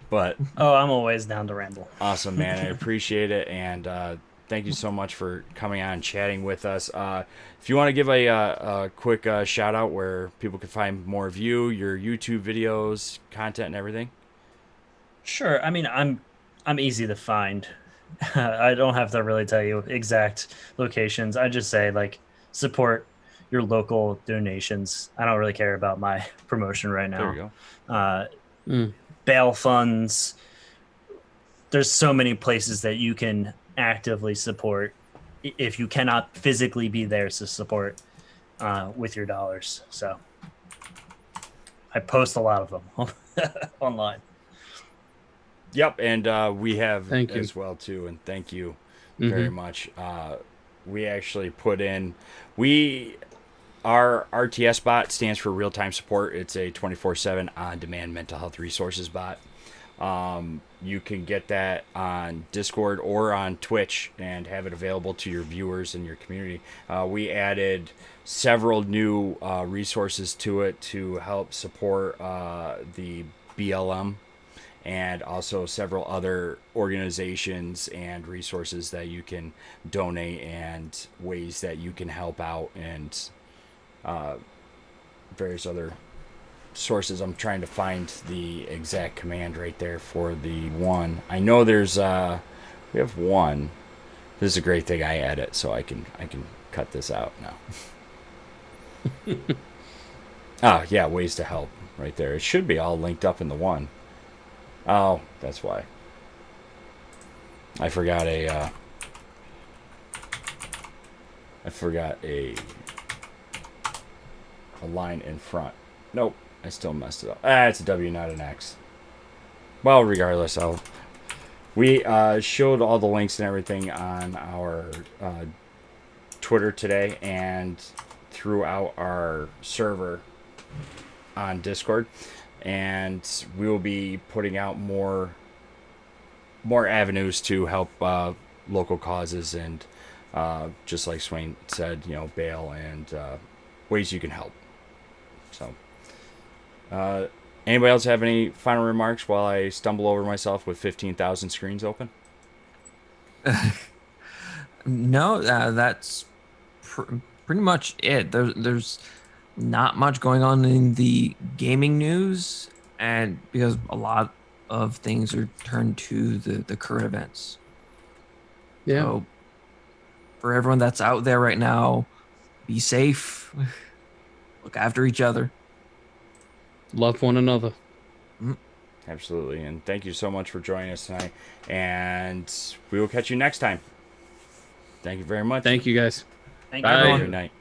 but Oh, I'm always down to ramble. awesome, man. I appreciate it, and thank you so much for coming on and chatting with us. If you want to give a quick shout out where people can find more of you, your YouTube videos, content, and everything. Sure. I mean, I'm easy to find. I don't have to really tell you exact locations. I just say like support your local donations. I don't really care about my promotion right now. There you go. Bail funds. There's so many places that you can actively support if you cannot physically be there to support with your dollars. So I post a lot of them online. Yep, and we have Thank you. as well too, and thank you very much. We actually put in our RTS bot stands for real time support. It's a 24/7 on demand mental health resources bot. You can get that on Discord or on Twitch and have it available to your viewers and your community. We added several new resources to it to help support the BLM, and also several other organizations and resources that you can donate and ways that you can help out, and various other sources. I'm trying to find the exact command right there for the one. I know there's we have one. This is a great thing. I add it so I can cut this out now. Yeah, ways to help right there. It should be all linked up in the one. Oh, that's why. I forgot a line in front. Nope, I still messed it up. It's a W, not an X. Well, regardless, we showed all the links and everything on our Twitter today and throughout our server on Discord, and we will be putting out more avenues to help local causes, and just like Swain said, bail and ways you can help. So, anybody else have any final remarks while I stumble over myself with 15,000 screens open? No, that's pretty much it. There's not much going on in the gaming news, and because a lot of things are turned to the current events. Yeah. So for everyone that's out there right now, be safe. Look after each other. Love one another. Absolutely. And thank you so much for joining us tonight. And we will catch you next time. Thank you very much. Thank you, guys. Thank Bye. you, Good everyone. night.